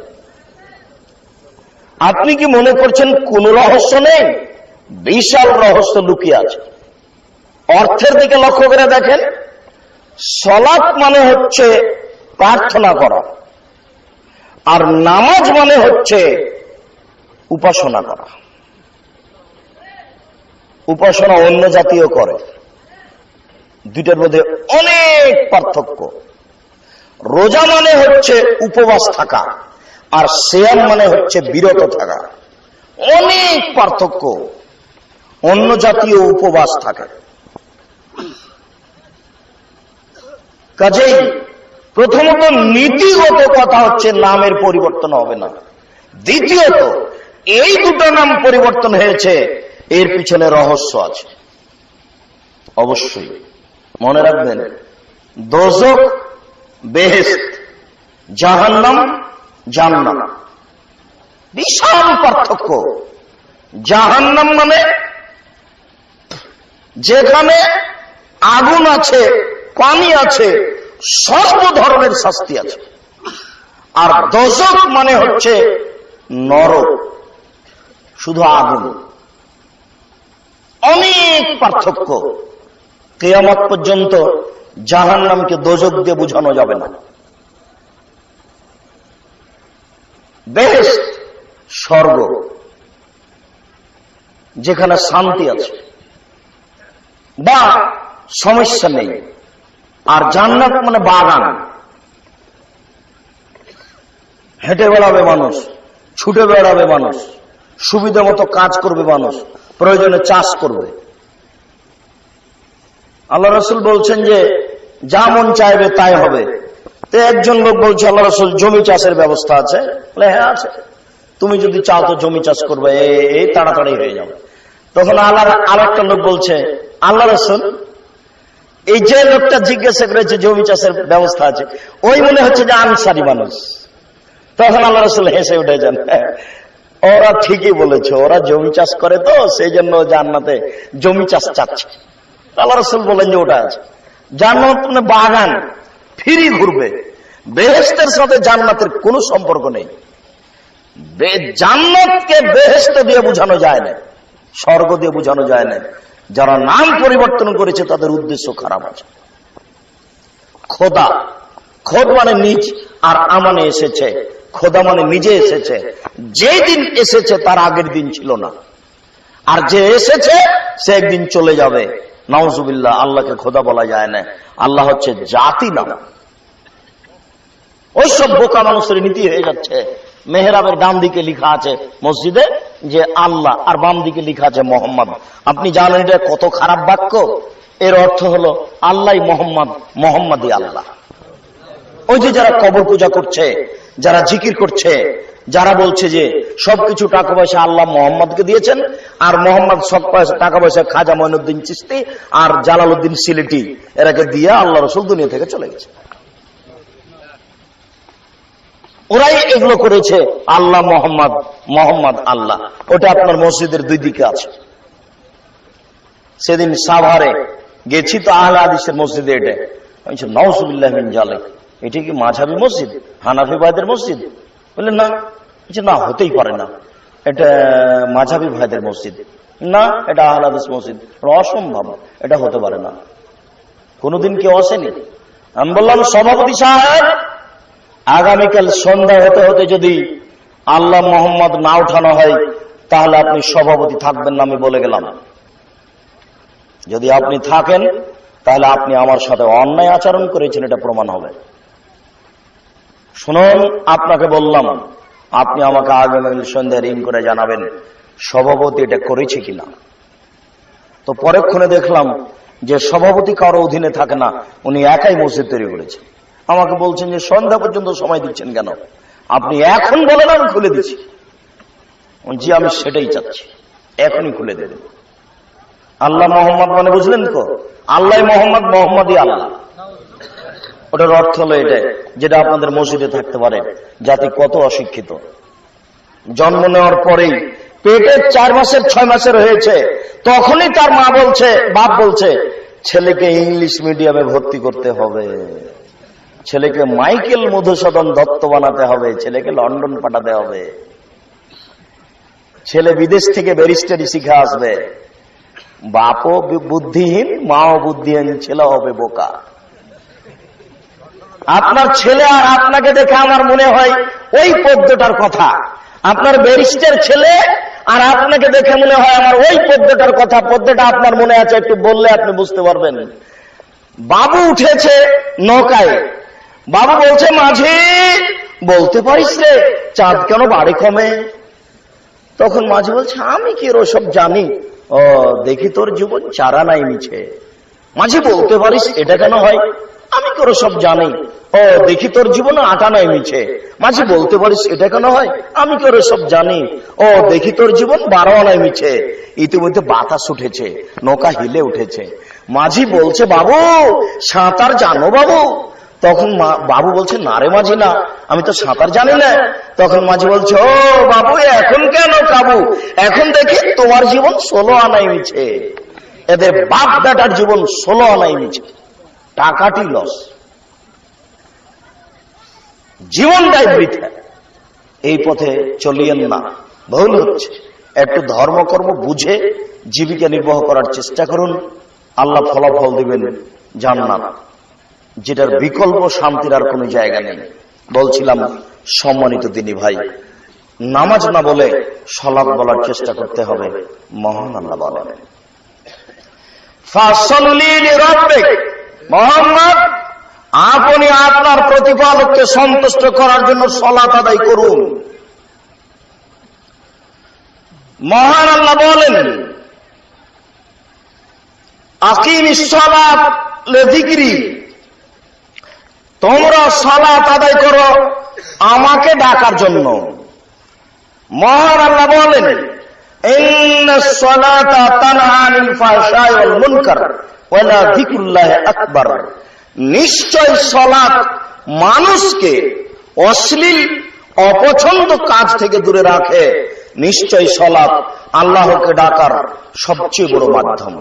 A: আপনি কি মনে করছেন কোন রহস্য নেই? বিশাল রহস্য লুকিয়ে আছে। অর্থের দিকে লক্ষ্য করে দেখেন, সালাত মানে হচ্ছে প্রার্থনা করা, আর নামাজ মানে হচ্ছে উপাসনা করা। উপাসনা অন্য জাতীয় করে, দুইটার মধ্যে অনেক পার্থক্য। রোজা মানে হচ্ছে উপবাস থাকা, আর সিয়াম মানে হচ্ছে বিরত থাকা। অনেক পার্থক্য। অন্য জাতীয় উপবাস থাকে। কাজেই প্রথমত নীতিগত কথা হচ্ছে নামের পরিবর্তন হবে না। দ্বিতীয়ত এই দুটো নাম পরিবর্তন হয়েছে, এর পিছনে রহস্য আছে। অবশ্যই মনে রাখবেন, দোজখ বেহেশত, জাহান্নাম জান্নাত, বিশাল পার্থক্য। জাহান্নাম মানে যেখানে আগুন আছে, পানি আছে, সর্ব ধরনের শাস্তি আছে। আর দোজখ মানে হচ্ছে নরক, শুধু আগুন। অনেক পার্থক্য। কিয়ামত পর্যন্ত জাহান্নামকে দোজখ দিয়ে বোঝানো যাবে না। বেহেশত স্বর্গ, যেখানে শান্তি আছে বা সমস্যা নেই। আর জান্নাত মানে বাগান, হেঁটে বেড়াবে মানুষ, ছুটে বেড়াবে মানুষ, সুবিধা মতো কাজ করবে মানুষ, প্রয়োজনে চাষ করবে। আল্লাহ রাসূল বলছেন যে যা মন চাইবে তাই হবে। তো একজন লোক বলছে, আল্লাহ রাসূল জমি চাষের ব্যবস্থা আছে? বলে হ্যাঁ আছে। তুমি যদি চাও তো জমি চাষ করবে, এই তাড়াতাড়ি হয়ে যাবে। তখন আরেকটা লোক বলছে, আল্লাহ রাসূল এই যে লোকটা জিজ্ঞাসা করেছে জমি চাষের ব্যবস্থা আছে, ওই মনে হচ্ছে যে আনসারী মানুষ। তখন আল্লাহ রাসূল হেসে উঠেছেন, ওরা ঠিকই বলেছে, ওরা জমি চাষ করে তো সেই জন্য জান্নাতে জমি চাষ চাচ্ছে। আল্লাহ রাসূল বলেন যে ওটা আছে। জান্নাত মানে বাগান, ফিরি ঘুরবে। বেহেশতের সাথে জান্নাতের কোনো সম্পর্ক নেই। জান্নাতকে বেহেশত দিয়ে বোঝানো যায় না, স্বর্গ দিয়ে বোঝানো যায় না। যারা নাম পরিবর্তন করেছে তাদের উদ্দেশ্য খারাপ আছে। খোদা, খোদ মানে নিজ, আর আমানে এসেছে। খোদা মানে নিজে এসেছে। যেই দিন এসেছে তার আগের দিন ছিল না, আর যে এসেছে সে একদিন চলে যাবে। নাউজুবিল্লাহ, আল্লাহকে খোদা বলা যায় না। আল্লাহ হচ্ছে জাতি নাম। ওইসব বোকা মানুষের নীতি হয়ে যাচ্ছে। মেহরাবের ডান দিকে লেখা আছে মসজিদে যে আল্লাহ, আর বাম দিকে লেখা আছে মোহাম্মদ। আপনি জানেন এটা কত খারাপ বাক্য? এর অর্থ হলো আল্লাহ মোহাম্মদ, মোহাম্মদই আল্লাহ। ওই যে যারা কবর পূজা করছে, যারা জিকির করছে, যারা বলছে যে সবকিছু টাকা পয়সা আল্লাহ মোহাম্মদকে দিয়েছেন, আর মোহাম্মদ সব টাকা পয়সা খাজা মঈনুদ্দিন চিশতি আর জালালউদ্দিন সিলেটি এরাকে দিয়ে আল্লাহ রাসূল দুনিয়া থেকে চলে গেছে। ওরাই এগুলো করেছে। আল্লাহ মোহাম্মদ, মোহাম্মদ আল্লাহ। ওটা আপনার মসজিদের দুই দিকে আছে। সেদিন সাভারে গেছি তো আহলে হাদিসের মসজিদে, এটা নাউজুবিল্লাহ মিন যালিক। এটা কি মাযহাবী মসজিদ, হানাফি ভাইদের মসজিদ? বললেন না। না, হতেই পারে না, এটা মাযহাবী ভাইদের মসজিদ। না, এটা আহলে হাদিস মসজিদ। অসম্ভব, এটা হতে পারে না। কোনদিন কেউ আসেনি? আমি বললাম, সভাপতি সাহেব, আগামীকাল সন্ধ্যা হতে হতে যদি আল্লাহ মোহাম্মদ না উঠানো হয় তাহলে আপনি সভাপতি থাকবেন না, আমি বলে গেলাম। যদি আপনি থাকেন তাহলে আপনি আমার সাথে অন্যায় আচরণ করেছেন, এটা প্রমাণ হবে। শুনুন, আপনাকে বললাম, আপনি আমাকে আগামীকাল সন্ধ্যায় রিং করে জানাবেন সভাপতি এটা করেছে কিনা। তো পরক্ষণে দেখলাম যে সভাপতি কারো অধীনে থাকে না, উনি একাই মসজিদ তৈরি করেছে। আমাকে বলছেন যে সন্ধ্যা পর্যন্ত সময় দিচ্ছেন কেন? আপনি এখন বলেন আমি খুলে দিচ্ছি। জি আমি সেটাই চাচ্ছি, এখনই খুলে দেবেন। আল্লাহ মোহাম্মদ মানে বুঝলেন তো? আল্লাহ মোহাম্মদ, মোহাম্মদই আল্লাহ। ওটার অর্থ হলো এটা, যেটা আপনাদের মসজিদে থাকতে পারে। জাতি কত অশিক্ষিত, জন্ম নেওয়ার পরেই পেটে 4 মাসের 6 মাসের হয়েছে, তখনই তার মা বলছে, বাপ বলছে ছেলেকে ইংলিশ মিডিয়ামে ভর্তি করতে হবে, ছেলেকে মাইকেল মধুসূদন দত্ত বানাতে হবে, ছেলেকে লন্ডন পাঠাতে হবে, ছেলে বিদেশ থেকে ব্যারিস্টারি শিখে আসবে। বাপও বুদ্ধিহীন, মাও বুদ্ধিহীন, ছেলে হবে বোকা। আপনার ছেলে আর আপনাকে দেখে আমার মনে হয় ওই পদ্মটার কথা। আপনার ব্যারিস্টার ছেলে আর আপনাকে দেখে মনে হয় আমার ওই পদ্মটার কথা। পদ্মটা আপনার মনে আছে, একটু বললে আপনি বুঝতে পারবেন। বাবু উঠেছে নৌকায়, বাবু বলছে মাঝি বলতে পারিস রে চাঁদ কেন বাড়ি কমে? তখন মাঝি বলছে আমি কি ওসব জানি, ও দেখি তোর জীবন চারা নাই মিছে। মাঝি বলতে পারিস এটা কেন হয়? আমি কি ওসব জানি, ও দেখি তোর জীবনে আটা নাই মিছে। মাঝি বলতে পারিস এটা কেন হয়? আমি কি ওসব জানি, ও দেখি তোর জীবন 12 আনায় মিছে। ইতিমধ্যে বাতাস উঠেছে, নৌকা হিলে উঠেছে। মাঝি বলছে বাবু সাঁতার জানো বাবু? তখন বাবু বলছে না রে মাঝি না, আমি তো সাঁতার জানি না। তখন মাঝি বলছে ও বাবু এখন কেন কাবু? এখন দেখি তোমার জীবন 16 আনায় মিছে, এদের বাপ বেটার জীবন 16 আনায় মিছে, টাকাটি লস, জীবনটাই বৃথা। এই পথে চলিয়েন না, ভুল হচ্ছে। একটু ধর্মকর্ম বুঝে জীবিকা নির্বাহ করার চেষ্টা করুন, আল্লাহ ফলাফল দিবেন জান্নাত, যেটার বিকল্প শান্তির আর কোনো জায়গা নেই। বলছিলাম সম্মানিত দিনী ভাই, নামাজ না বলে সালাত বলার চেষ্টা করতে হবে। মহান আল্লাহ বলেন ফাসাল্লি লিরাব্বিক, মুহাম্মদ আপনি আপনার প্রতিপালককে সন্তুষ্ট করার জন্য সালাত আদায় করুন। মহান আল্লাহ বলেন আকিমিস সালাত লিযিকরি, তোমরা সালাত আদায় করো আমাকে ডাকার জন্য। মহান আল্লাহ বলেন ইন্নাস সালাতা তানহা আনিল ফাহশাই ওয়াল মুনকার ওয়া লাযিকরুল্লাহি আকবার, নিশ্চয় সালাত মানুষকে অশ্লীল অপছন্দ কাজ থেকে দূরে রাখে, নিশ্চয় সালাত আল্লাহকে ডাকার সবচেয়ে বড় মাধ্যম,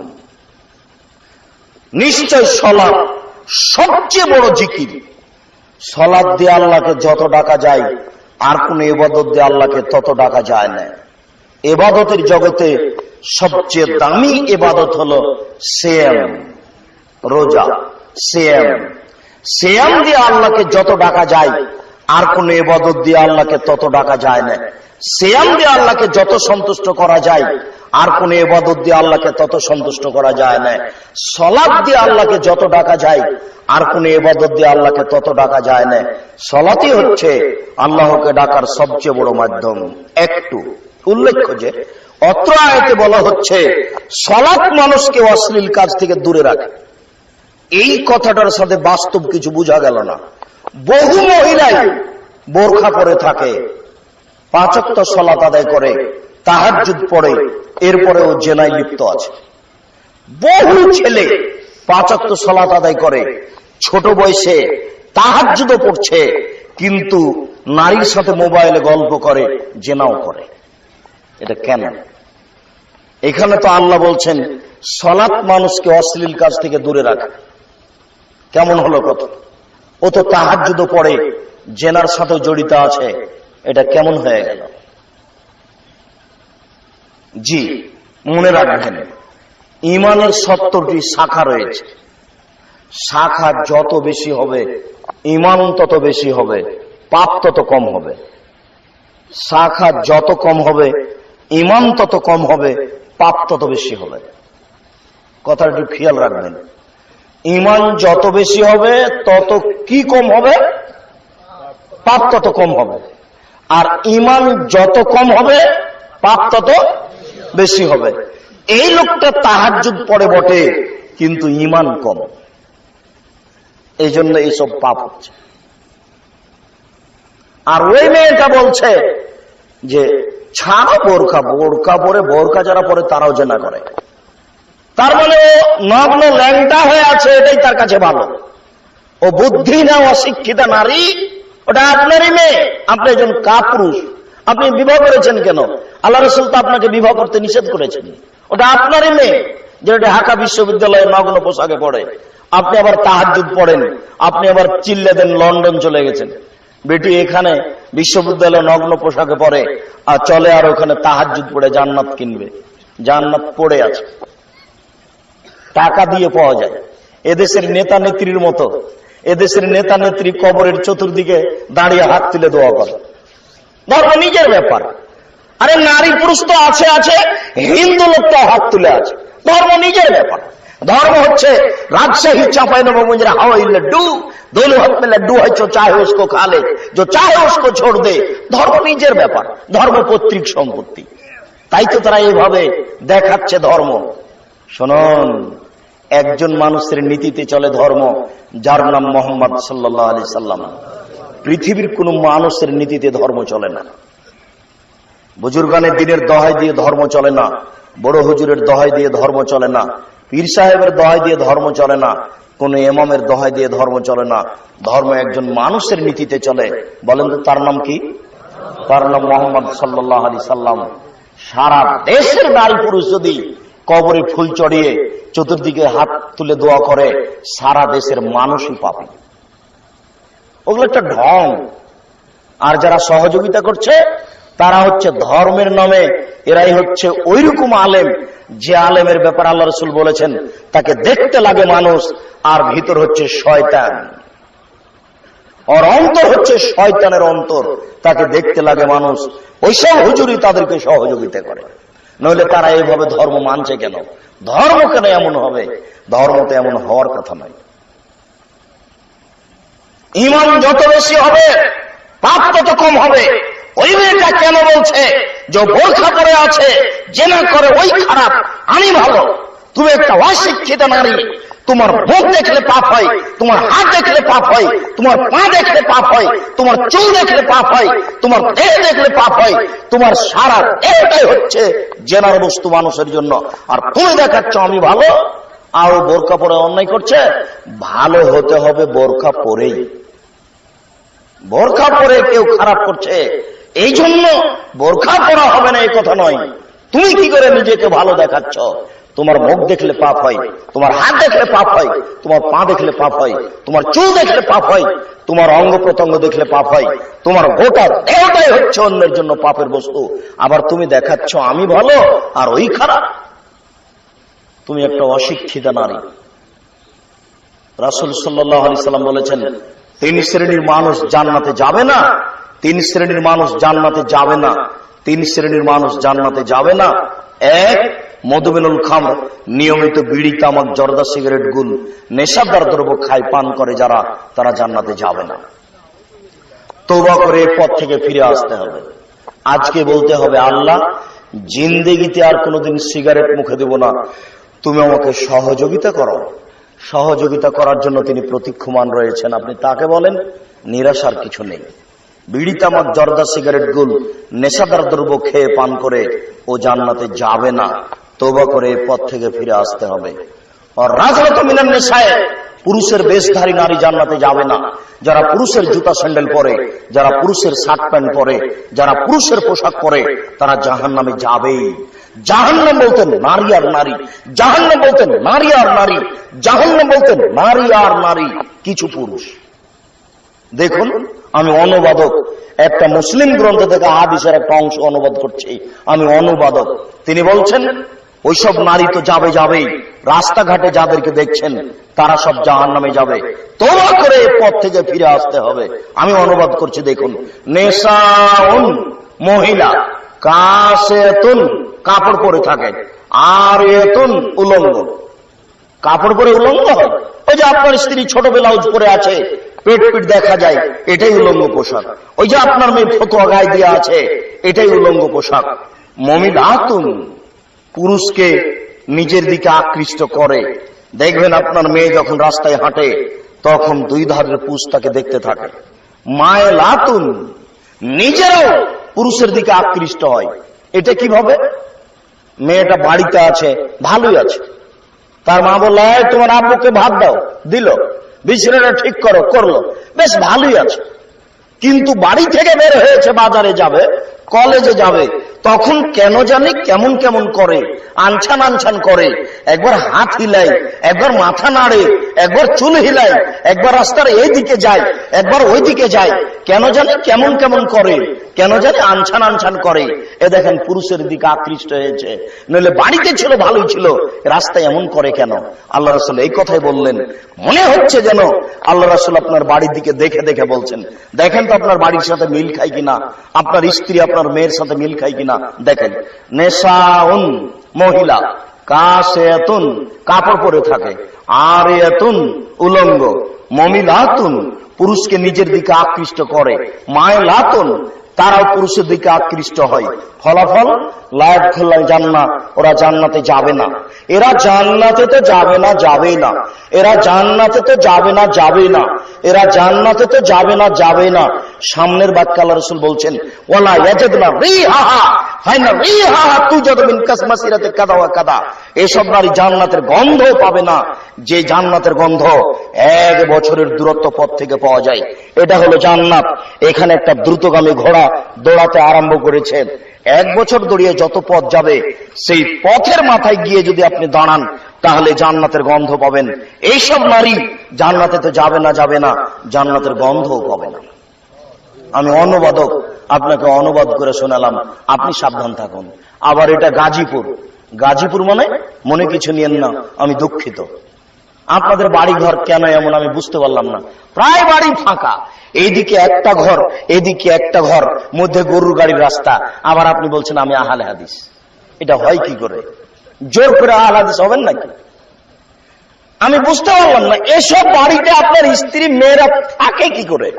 A: নিশ্চয় সালাত সবচেয়ে বড় জিকির। সালাত দিয়ে আল্লাহকে যত ডাকা যায় আর কোন ইবাদত দিয়ে আল্লাহকে তত ডাকা যায় না। ইবাদতের জগতে সবচেয়ে দামি ইবাদত হলো সিয়াম, রোজা। সিয়াম দিয়ে আল্লাহকে যত ডাকা যায় আর কোন ইবাদত দিয়ে আল্লাহকে তত ডাকা যায় না। সিয়াম দিয়ে আল্লাহকে যত সন্তুষ্ট করা যায় আর কোন ইবাদত দিয়ে আল্লাহকে তত সন্তুষ্ট করা যায় না। সালাত দিয়ে আল্লাহকে যত ডাকা যায় আর কোন ইবাদত দিয়ে আল্লাহকে তত ডাকা যায় না। সালাতই হচ্ছে আল্লাহকে ডাকার সবচেয়ে বড় মাধ্যম। একটু উল্লেখ্য যে অত্র আয়াতে বলা হচ্ছে সালাত মানুষকে অশ্লীল কাজ থেকে দূরে রাখে। এই কথাটার সাথে বাস্তব কিছু বোঝা গেল না। বহু মহিলাই বোরখা পরে থাকে, 5 ওয়াক্ত সালাত আদায় করে, তাহাজ্জুদ পড়ে, এরপরেও জেনায় লিপ্ত আছে। বহু ছেলে 5 ওয়াক্ত সালাত আদায় করে, ছোট বয়সে তাহাজ্জুদও পড়ছে, কিন্তু নারীর সাথে মোবাইলে গল্প করে, জেনাও করে। এটা কেন? এখানে তো আল্লাহ বলছেন সালাত মানুষকে অশ্লীল কাজ থেকে দূরে রাখে। কেমন হলো কথা? ও তো তাহাজ্জুদও পড়ে, জেনার সাথে জড়িত আছে, এটা কেমন হয়ে গেল? জি মনে রাখবেন, ইমানের 70টি শাখা রয়েছে। শাখা যত বেশি হবে ইমান তত বেশি হবে, পাপ তত কম হবে। শাখা যত কম হবে ইমান তত কম হবে, পাপ তত বেশি হবে। কথাটা একটু খেয়াল রাখবেন। ইমান যত বেশি হবে তত কি কম হবে? পাপ তত কম হবে। আর ইমান যত কম হবে পাপ তত বেশি হবে। এই লোকটা তাহাজ্জুদ পড়ে বটে, কিন্তু ইমান কম, এই জন্য এইসব পাপ হচ্ছে। আর ওই মেয়েটা বলছে যে ছাড়ো বোরকা, বোরকা পরে, বোরকা যারা পরে তারাও জেনা করে। তার মানে ও নগ্ন ল্যাংটা হয়ে আছে, এটাই তার কাছে ভালো। ও বুদ্ধি না, অশিক্ষিতা নারী, ওটা আপনারই মেয়ে। আপনি একজন কাপুরুষ, আপনি বিবাহ করেছেন কেন? আল্লাহ রাসূল তো আপনাকে বিবাহ করতে নিষেধ করেছেন। ওটা আপনারই মেয়ে, যেটা ঢাকা বিশ্ববিদ্যালয়ে নগ্ন পোশাকে পড়ে। আপনি আবার তাহাজ্জুদ পড়েন, আপনি আবার চিল্লে দেন লন্ডন চলে গেছেন। বেটি এখানে বিশ্ববিদ্যালয়ে নগ্ন পোশাকে পড়ে আর চলে, আর ওখানে তাহাজ্জুদ পড়ে জান্নাত কিনবে। জান্নাত পড়ে আছে, টাকা দিয়ে পাওয়া যায়। এদেশের নেতা নেত্রীর মতো, এদেশের নেতা নেত্রী কবরের চতুর্দিকে দাঁড়িয়ে হাত তুলে দোয়া করে। ধর্ম নিজের ব্যাপার। আরে নারী পুরুষ তো আছে আছে, হিন্দু লোক তো হাত তুলে আছে। ধর্ম নিজের ব্যাপার। धर्म হচ্ছে राजशाही चांपाइनबाबगंज हवाई लड्डू, दोनों हाथ में लड्डू है, जो चाहे उसको खा ले, जो चाहे उसको छोड़ दे। धर्म নিজের ব্যাপার, ধর্ম পৈতৃক সম্পত্তি। তাই তো তারা এইভাবে দেখাচ্ছে ধর্ম। শুনুন, একজন মানুষের নীতিতে চলে ধর্ম, যার নাম মোহাম্মদ সাল্লাল্লাহু আলাইহি সাল্লাম। পৃথিবীর কোন মানুষের নীতিতে ধর্ম চলে না। বুজুর্গানের দিনের দোহাই দিয়ে ধর্ম চলে না, বড় হুজুরের দোহাই দিয়ে ধর্ম চলে না, পীর সাহেবের দোহাই দিয়ে ধর্ম চলে না, কোন ইমামের দোহাই দিয়ে ধর্ম চলে না। ধর্ম একজন মানুষের নীতিতে চলে। বলেন তো তার নাম কি? তার নাম মোহাম্মদ সাল্লাল্লাহু আলাইহি সাল্লাম। সারা দেশের নারী পুরুষ যদি কবরে ফুল চড়িয়ে চতুর্দিকে হাত তুলে দোয়া করে, সারা দেশের মানুষই পাবে। ওগুলো একটা ঢং। আর যারা সহযোগিতা করছে তারা হচ্ছে ধর্মের নামে, এরাই হচ্ছে ওইরকম আলেম যে আলেমের ব্যাপারে আল্লাহ রাসূল বলেছেন তাকে দেখতে লাগে মানুষ, আর ভিতর হচ্ছে শয়তান, আর অন্তর হচ্ছে শয়তানের অন্তর, তাকে দেখতে লাগে মানুষ। ওইসব হুজুরই তাদেরকে সহযোগিতা করে। নইলে তারা এইভাবে ধর্ম মানছে কেন? ধর্ম কেন এমন হবে? ধর্ম তো এমন হওয়ার কথা নয়। ঈমান যত বেশি হবে পাপ তত কম হবে। ওই মেয়েটা কেন বলছে যে বোরখা পরে আছে, জেনা করে, ওই খারাপ, আমি ভালো? তুমি একটা অশিক্ষিত নারী, তোমার মুখ দেখলে পাপ হয়, তোমার হাত দেখলে পাপ হয়, তোমার পা দেখলে পাপ হয়, তোমার চুল দেখলে পাপ হয়, তোমার দেহ দেখলে পাপ হয়, তোমার সারা দেহটাই হচ্ছে জেনার বস্তু মানুষের জন্য। আর তুমি দেখাচ্ছ আমি ভালো, আর বোরখা পরে অন্যায় করছে। ভালো হতে হবে বোরখা পরেই। বোরখা পরে কেউ খারাপ করছে, এই জন্য বোরখা পরা হবে না এই কথা নয়। তুমি কি করে নিজেকে ভালো দেখাচ্ছ? তোমার মুখ দেখলে পাপ হয়, তোমার হাত দেখলে পাপ হয়, তোমার পা দেখলে পাপ হয়, তোমার চুল দেখলে পাপ হয়, তোমার অঙ্গ প্রত্যঙ্গ দেখলে পাপ হয়, তোমার গোটা দেহটাই হচ্ছে অন্যের জন্য পাপের বস্তু। আবার তুমি দেখাচ্ছ আমি ভালো আর ওই খারাপ। তুমি একটা অশিক্ষিত নারী। রাসূল সাল্লাল্লাহু আলাইহি সাল্লাম বলেছেন, তিন শ্রেণীর মানুষ জান্নাতে যাবে না, তিন শ্রেণীর মানুষ জান্নাতে যাবে না, তিন শ্রেণীর মানুষ জান্নাতে যাবে না। এক, মধুমেনুল খামর, নিয়মিত বিড়ি, তামাক, জর্দা, সিগারেট, গুল, নেশাদার দ্রব্য খায়, পান করে যারা, তারা জান্নাতে যাবে না। তওবা করে পথ থেকে ফিরে আসতে হবে। আজকে বলতে হবে, আল্লাহ, জিন্দেগিতে আর কোনোদিন সিগারেট মুখে দেব না, তুমি আমাকে সহযোগিতা করো। সহযোগিতা করার জন্য তিনি প্রতীক্ষমান রয়েছেন। আপনি তাকে বলেন, নিরাশার কিছু নেই। বিড়ি, তামাক, জর্দা, সিগারেট, গুল, নেশাদার দ্রব্য খেয়ে পান করে ও জান্নাতে যাবে না। তওবা করে পথ থেকে ফিরে আসতে হবে। আর রাজরত মিনান নেশায়, পুরুষের বেশধারী নারী জান্নাতে যাবে না। যারা পুরুষের জুতা স্যান্ডেল পরে, যারা পুরুষের শার্ট প্যান্ট পরে, যারা পুরুষের পোশাক পরে, তারা জাহান্নামে যাবেই। জাহান্নাম বলতেন নারী আর নারী, জাহান্নাম বলতেন নারী আর নারী, জাহান্নাম বলতেন নারী আর নারী, কিছু পুরুষ। দেখুন, আমি অনুবাদক, একটা মুসলিম গ্রন্থ থেকে হাদিসের একটা অংশ অনুবাদ করছি, আমি অনুবাদক। তিনি বলছেন, ওইসব নারী তো যাবে যাবেই, রাস্তাঘাটে যাদেরকে দেখছেন তারা সব জাহান্নামে যাবে। তওবা করে পথ থেকে ফিরে আসতে হবে। আমি অনুবাদ করছি, দেখুন। নেশাউন, মহিলা, কাসেতুন, কাপড় পরে থাকে, আর এতুন, উলঙ্গ। কাপড় পরে উলঙ্গ হয়, ওই যে আপনার স্ত্রী ছোট ব্লাউজ পরে আছে, পেট পিট দেখা যায়, এটাই উলঙ্গ পোশাক। ওই যে আপনার মেয়ে ফতুয়া গায়ে দিয়ে আছে, এটাই উলঙ্গ পোশাক। মুমিনাতুন, পুরুষকে নিজের দিকে আকৃষ্ট করে। দেখবেন আপনার মেয়ে যখন রাস্তায় হাঁটে তখন দুই ধারের পুরুষ তাকে দেখতে থাকে। মায়লাতুন, নিজেরাও পুরুষের দিকে আকৃষ্ট হয়। এটা কিভাবে? মেয়েটা বাড়িতে আছে, ভালোই আছে, তার মা বললো তোমার আব্বুকে ভাত দাও, দিল, বিছানাটা ঠিক করো, করলো, বেশ ভালোই আছে। কিন্তু বাড়ি থেকে বের হয়েছে, বাজারে যাবে, কলেজে যাবে, তখন কেন জানি কেমন কেমন করে, আনছান আনছান করে, একবার হাত হিলায়, একবার মাথা নাড়ে, একবার চুল হিলায়, একবার রাস্তার এই দিকে যায়, একবার ওই দিকে যায়, কেন জানি কেমন কেমন করে, কেন জানি আনছান আনছান করে। এ দেখেন পুরুষের দিকে আকৃষ্ট হয়েছে, নইলে বাড়িতে ছিল ভালোই ছিল, রাস্তায় এমন করে কেন? আল্লাহ রাসূল এই কথাই বললেন। মনে হচ্ছে যেন আল্লাহ রাসূল আপনার বাড়ির দিকে দেখে দেখে বলছেন, দেখেন তো আপনার বাড়ির সাথে মিল খায় কিনা, আপনার স্ত্রী আপনার মেয়ের সাথে মিল খায় কিনা। দেখেন, নেশাউন মহিলা, কাসেতুন কাপড় পরে থাকে, আরিয়াতুন উলঙ্গ, মমিলাতুন পুরুষকে নিজের দিকে আকৃষ্ট করে, মায়লাতুন তারাও পুরুষের দিকে আকৃষ্ট হয়। ফলাফল লায়াত খোল্লাল জান্নাত, ওরা জান্নাতে যাবে না। এরা জান্নাতে তো যাবে না, যাবেই না। এরা জান্নাতে তো যাবে না, যাবেই না। এরা জান্নাতে তো যাবে না, যাবে না। সামনের বাক্যে আল্লাহ রাসূল বলছেন, ওয়ালা ইয়াজিদনা রিহাহা ফাইনা রিহাহা তুজাদু মিন কাসমাসিরাতি কাদা ওয়া কাদা। এসব নারী জান্নাতের গন্ধ পাবে না, যে জান্নাতের গন্ধ 1 বছরের দূরত্ব পথ থেকে পাওয়া যায়। এটা হলো জান্নাত। এখানে একটা দ্রুতগামী ঘোড়া দৌড়াতে আরম্ভ করেছে। 1 বছর দৌড়িয়ে যত পথ যাবে, সেই পথের মাথায় গিয়ে যদি আপনি দাঁড়ান, তাহলে জান্নাতের গন্ধ পাবেন। এইসব নারী জান্নাতে তো যাবে না, যাবে না, জান্নাতের গন্ধও পাবে না। আমি অনুবাদক, আপনাকে অনুবাদ করে শোনালাম, আপনি সাবধান থাকুন। আবার এটা গাজীপুর। গাজীপুর মানে মনে কিছু নিয়েন না, আমি দুঃখিত। আপনাদের বাড়ি ঘর কেন এমন আমি বুঝতে পারলাম না। প্রায় বাড়ি ফাঁকা, এইদিকে একটা ঘর, এদিকে একটা ঘর, মধ্যে গরুর গাড়ির রাস্তা। আবার আপনি বলছেন আমি আহলে হাদিস। এটা হয় কি করে? জোর করে আহলে হাদিস হবেন নাকি? আমি বুঝতে পারলাম না। এসব বাড়িতে আপনার স্ত্রী মেয়েরা থাকে কি করে?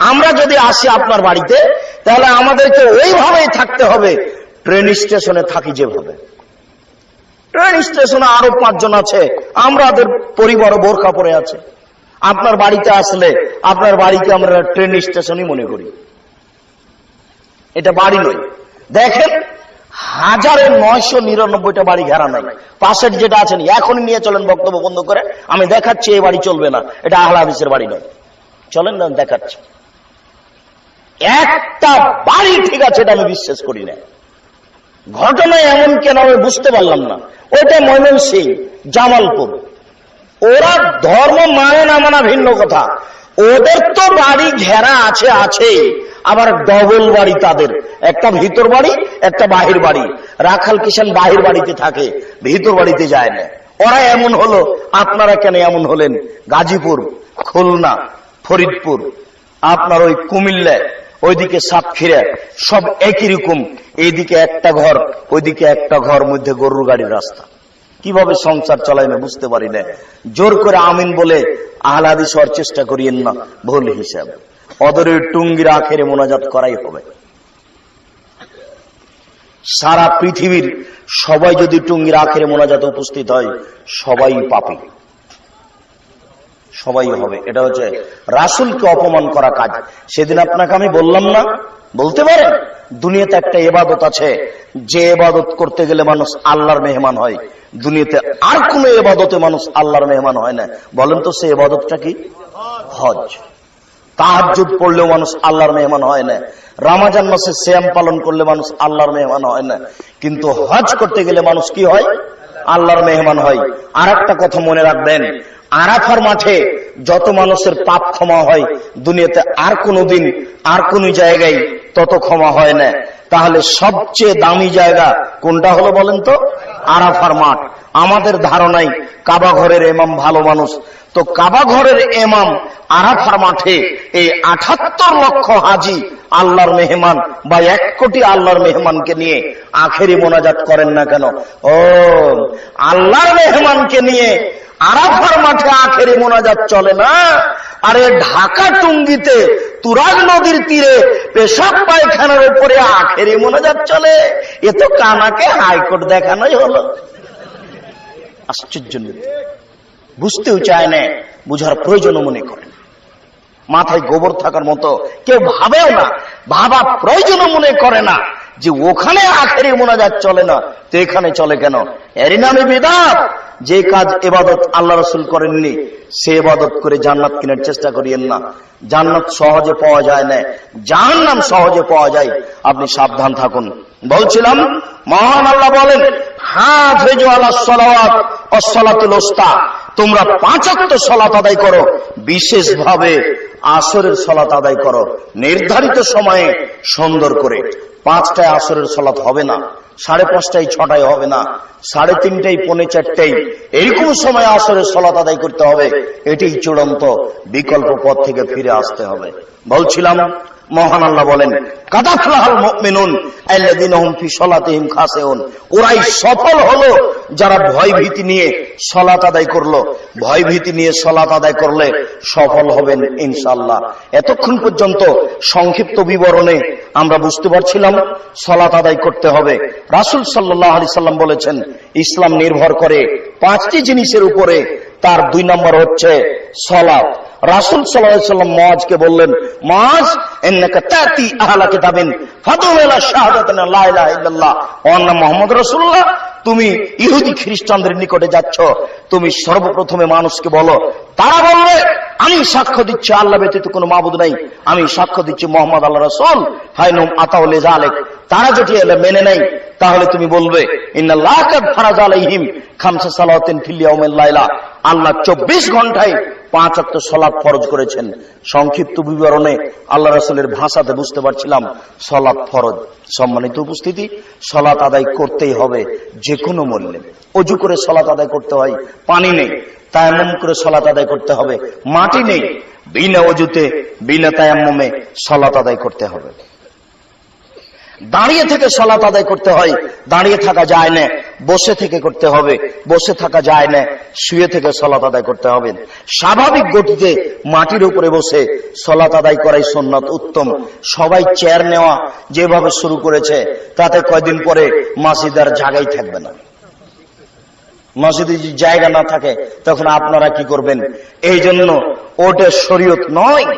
A: আমরা যদি আসি আপনার বাড়িতে, তাহলে আমাদেরকে ওইভাবেই থাকতে হবে ট্রেন স্টেশনে থাকি যেভাবে। ট্রেন স্টেশনে আরো 5 জন আছে, আমাদের পরিবারও বোরকা পরে আছে। আপনার বাড়িতে আসলে আপনার বাড়িকে আমরা ট্রেন স্টেশনই মনে করি। এটা বাড়ি নয়। দেখেন, 1999টা বাড়ি ঘেরা নাই। পাশের যেটা আছেন এখনই নিয়ে চলেন, বক্তব্য বন্ধ করে। আমি দেখাচ্ছি এই বাড়ি চলবে না, এটা আহলে হাদিসের বাড়ি নয়। চলেন না, দেখাচ্ছি। একটা বাড়ি ঠিক আছে, এটা আমি বিশ্বাস করি না। ঘটনা এমন কেন আমি বুঝতে পারলাম না। ওইটা ময়মনসিংহ, জামালপুর। ওরা ধর্ম মানে না মানা ভিন্ন কথা, ওদের তো বাড়ি ঘেরা আছে, আছে আবার ডবল বাড়ি তাদের, একটা ভিতর বাড়ি একটা বাহির বাড়ি। রাখাল কিষান বাহির বাড়িতে থাকে, ভিতর বাড়িতে যায় না। ওরা এমন হলো, আপনারা কেন এমন হলেন? গাজীপুর, খুলনা, ফরিদপুর, আপনার ওই কুমিল্লা, ওইদিকে সাতক্ষীরা, সব একই রকম। এইদিকে একটা ঘর, ওইদিকে একটা ঘর, মধ্যে গরুর গাড়ির রাস্তা। কিভাবে সংসার চালাই না বুঝতে পারি না। জোর করে আমিন বলে আহলে হাদিস হওয়ার চেষ্টা করিয়েন না, ভুল হিসাব। ওদের টুঙ্গির আখেরে মোনাজাত করাই হবে। সারা পৃথিবীর সবাই যদি টুঙ্গির আখেরে মোনাজাতে উপস্থিত হয়, সবাই পাপী, সবাই হবে। এটা হচ্ছে রাসূলকে অপমান করা কাজ। সেদিন আপনাকে আমি বললাম না, বলতে পারেন দুনিয়াতে একটা ইবাদত আছে, যে ইবাদত করতে গেলে মানুষ আল্লাহর মেহমান হয়। দুনিয়াতে আর কোন ইবাদতে মানুষ আল্লাহর মেহমান হয় না। বলেন তো সেই ইবাদতটা কি? হজ। তাহাজ্জুদ পড়লেও মানুষ আল্লাহর মেহমান হয় না। রমজান মাসে সিয়াম পালন করলে মানুষ আল্লাহর মেহমান হয় না। কিন্তু হজ করতে গেলে মানুষ কি হয়? আল্লাহর মেহমান হয়। আর একটা কথা মনে রাখবেন, আরাফার মাঠে যত মানুষের পাপ ক্ষমা হয়, দুনিয়াতে আর কোনদিন আর কোন জায়গায় তত ক্ষমা হয় না। তাহলে সবচেয়ে দামি জায়গা কোনটা হলো বলেন তো? আরাফার মাঠ। আমাদের ধারণাই কাবা ঘরের ইমাম ভালো মানুষ, তো কাবা ঘরের ইমাম আরাফার মাঠে এই ৭৮ লক্ষ হাজি আল্লাহর মেহমান বা 1 কোটি আল্লাহর মেহমানকে নিয়ে আখেরি মোনাজাত করেন না কেন? ও আল্লাহর মেহমানকে নিয়ে আরাফার মাঠে আখেরি মোনাজাত চলে না। আরে ঢাকা টুঙ্গিতে তুরাগ নদীর তীরে পেশাব পায়খানার উপরে আখেরি মোনাজাত চলে। এ তো কানাকে হাইকোর্ট দেখানোই হলো। আশ্চর্য, বুঝতেও চায় না, বুঝার প্রয়োজন মনে করেন। মাথায় গোবর থাকার মতো কেউ ভাবেও না, ভাবা প্রয়োজনও মনে করে না যে ওখানে আখেরি মোনাজাত চলে না তো এখানে চলে কেন। এরই নামে বিদআত। যে কাজ ইবাদত আল্লাহ রাসূল করেননি সে ইবাদত করে জান্নাত কেনার চেষ্টা করিয়েন না। জান্নাত সহজে পাওয়া যায় না, জাহান্নাম সহজে পাওয়া যায়। আপনি সাবধান থাকুন। বলছিলাম মহান আল্লাহ বলেন, হাফিজু আলাস সালাওয়াত ওয়াস সালাতুল উস্তা, তোমরা 5 ওয়াক্ত সালাত আদায় করো, বিশেষভাবে আসরের সালাত আদায় করো নির্ধারিত সময়ে সুন্দর করে। 5টায় আসরের সালাত হবে না, 5:30টায় 6টায় হবে না, 3:30টায় 3:45টায় এইরকম সময় আসরের সালাত আদায় করতে হবে। এটাই চূড়ান্ত, বিকল্প পথ থেকে ফিরে আসতে হবে। বলছিলাম মহান আল্লাহ বলেন, কাদ আফলাহাল মুমিনুন আল্লাযীনা হুম ফি সালাতিহিম খাশিউন, ওরাই সফল হলো যারা ভয় ভীতি নিয়ে সালাত আদায় করলো। ভয় ভীতি নিয়ে সালাত আদায় করলে সফল হবেন ইনশাআল্লাহ। এতক্ষণ পর্যন্ত সংক্ষিপ্ত বিবরণে আমরা বুঝতে পারছিলাম সালাত আদায় করতে হবে। রাসূল সাল্লাল্লাহু আলাইহি সাল্লাম বলেছেন, ইসলাম নির্ভর করে 5টি জিনিসের উপরে, তার 2 নম্বর হচ্ছে সালাত। রাসূল সাল্লাল্লাহু আলাইহি সাল্লাম মুআজকে বললেন, মুআজ ইন্নাকা তাতি আহলা কিতাবিন ফাদউ ইলা শাহাদাতিন লা ইলাহা ইল্লাল্লাহ ওয়া আন্না মুহাম্মাদুর রাসূলুল্লাহ, তুমি ইহুদি খ্রিস্টানদের নিকটে যাচ্ছ, তুমি সর্বপ্রথমে মানুষকে বলো, তারা বলবে আমি সাক্ষ্য দিচ্ছি আল্লাহ ব্যতীত কোনো মাবুদ নাই, আমি সাক্ষ্য দিচ্ছি মুহাম্মদ আল্লাহর রাসূল, হাইনুম আতাউ লিযালিক। তারা যদি এলে মেনে নেয় তাহলে তুমি বলবে ইন্নাল্লাহ কাদ ফারাজ আলাইহিম খামসা সালাওয়াতিন ফিল ইয়াউমিল লাইলা, আল্লাহ 24 ঘন্টায় 5 ওয়াক্ত সালাত ফরজ করেছেন। সংক্ষিপ্ত বিবরণে আল্লাহ রাসূলের ভাষাতে বুঝতে পারছিলাম সালাত ফরজ। সম্মানিত উপস্থিতি, সালাত আদায় করতেই হবে যে কোনো মূল্যে। ওযু করে সালাত আদায় করতে হয়, পানি নেই, তায়াম্মুম করে সালাত আদায় করতে হবে, মাটি নেই, বিনা ওযুতে বিনা তায়াম্মুমে সালাত আদায় করতে হবে। দাঁড়িয়ে থেকে সালাত আদায় করতে হয়, দাঁড়িয়ে থাকা যায় না, বসে থেকে করতে হবে, বসে থাকা যায় না, শুয়ে থেকে সালাত আদায় করতে হবে। স্বাভাবিক গতিতে মাটির উপরে বসে সালাত আদায় করাই সুন্নাত, উত্তম। সবাই চেয়ার নেওয়া যেভাবে শুরু করেছে তাতে কয়দিন পরে মসজিদ আর জায়গাই থাকবে না। মসজিদে যদি জায়গা না থাকে তখন আপনারা কি করবেন? এই জন্য ওটা শরীয়ত নয়।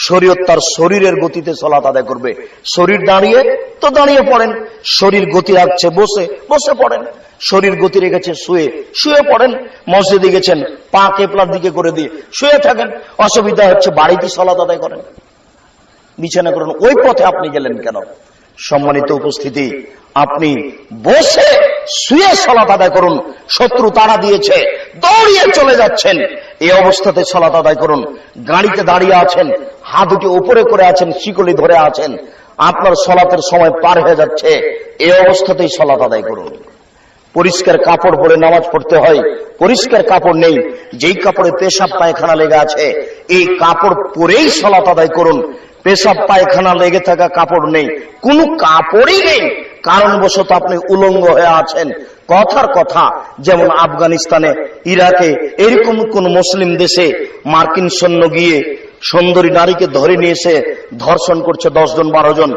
A: শরীয়ত তার শরীরের গতিতে সালাত আদায় করবে। শরীর দাঁড়িয়ে তো দাঁড়িয়ে পড়েন, শরীর গতি রাখছে বসে বসে পড়েন, শরীর গতি রেখেছে শুয়ে শুয়ে পড়েন, মসজিদে গেছেন পা কেবলার দিকে করে দিয়ে শুয়ে থাকেন। অসুবিধা হচ্ছে বাড়িতে সালাত আদায় করেন, বিছানা করেন। ওই পথে আপনি গেলেন কেন? সম্মানিত উপস্থিতি, আপনি বসে শুয়ে সালাত আদায় করুন। শত্রু তাড়া দিয়েছে, দৌড়িয়ে চলে যাচ্ছেন, এই অবস্থাতে সালাত আদায় করুন। গাড়িতে দাঁড়িয়ে আছেন, হাত দুটি উপরে করে আছেন, শিকলি ধরে আছেন, আপনার সালাতের সময় পার হয়ে যাচ্ছে, এই অবস্থাতেই সালাত আদায় করুন। পরিষ্কার কাপড় পরে নামাজ পড়তে হয়, পরিষ্কার কাপড় নেই, যেই কাপড়ে পেশাব পায়খানা লেগে আছে এই কাপড় পরেই সালাত আদায় করুন। পেশাব পায়খানা লেগে থাকা কাপড় নেই, কোন কাপড়ই নেই, কারণবশত আপনি উলঙ্গ হয়ে আছেন, কথার কথা যেমন আফগানিস্তানে, ইরাকে এরকম কোন মুসলিম দেশে মার্কিন সৈন্য গিয়ে সুন্দরী নারীকে ধরে নিয়ে এসে ধর্ষণ করছে 10 জন 12 জন,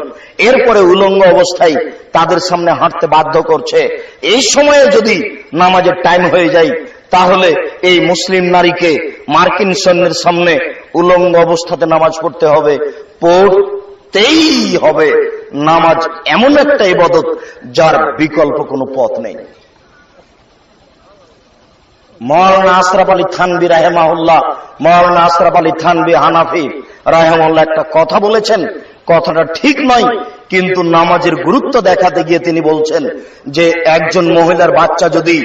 A: এরপরে উলঙ্গ অবস্থায় তাদের সামনে হাঁটতে বাধ্য করছে। এই সময়ে যদি নামাজের টাইম হয়ে যায় তাহলে এই মুসলিম নারীকে মার্কিন সৈন্যের সামনে উলঙ্গ অবস্থাতে নামাজ পড়তে হবে, পড়তেই হবে। নামাজ এমন একটা ইবাদত যার বিকল্প কোনো পথ নেই। মাওলানা আশরাফ আলী থানভী রাহিমাহুল্লাহ, মাওলানা আশরাফ আলী থানভী হানাফি রাহিমাহুল্লাহ একটা কথা বলেছেন, কথাটা ঠিক নয়, কিন্তু নামাজের গুরুত্ব দেখাতে গিয়ে তিনি বলছেন যে একজন মহিলার বাচ্চা যদি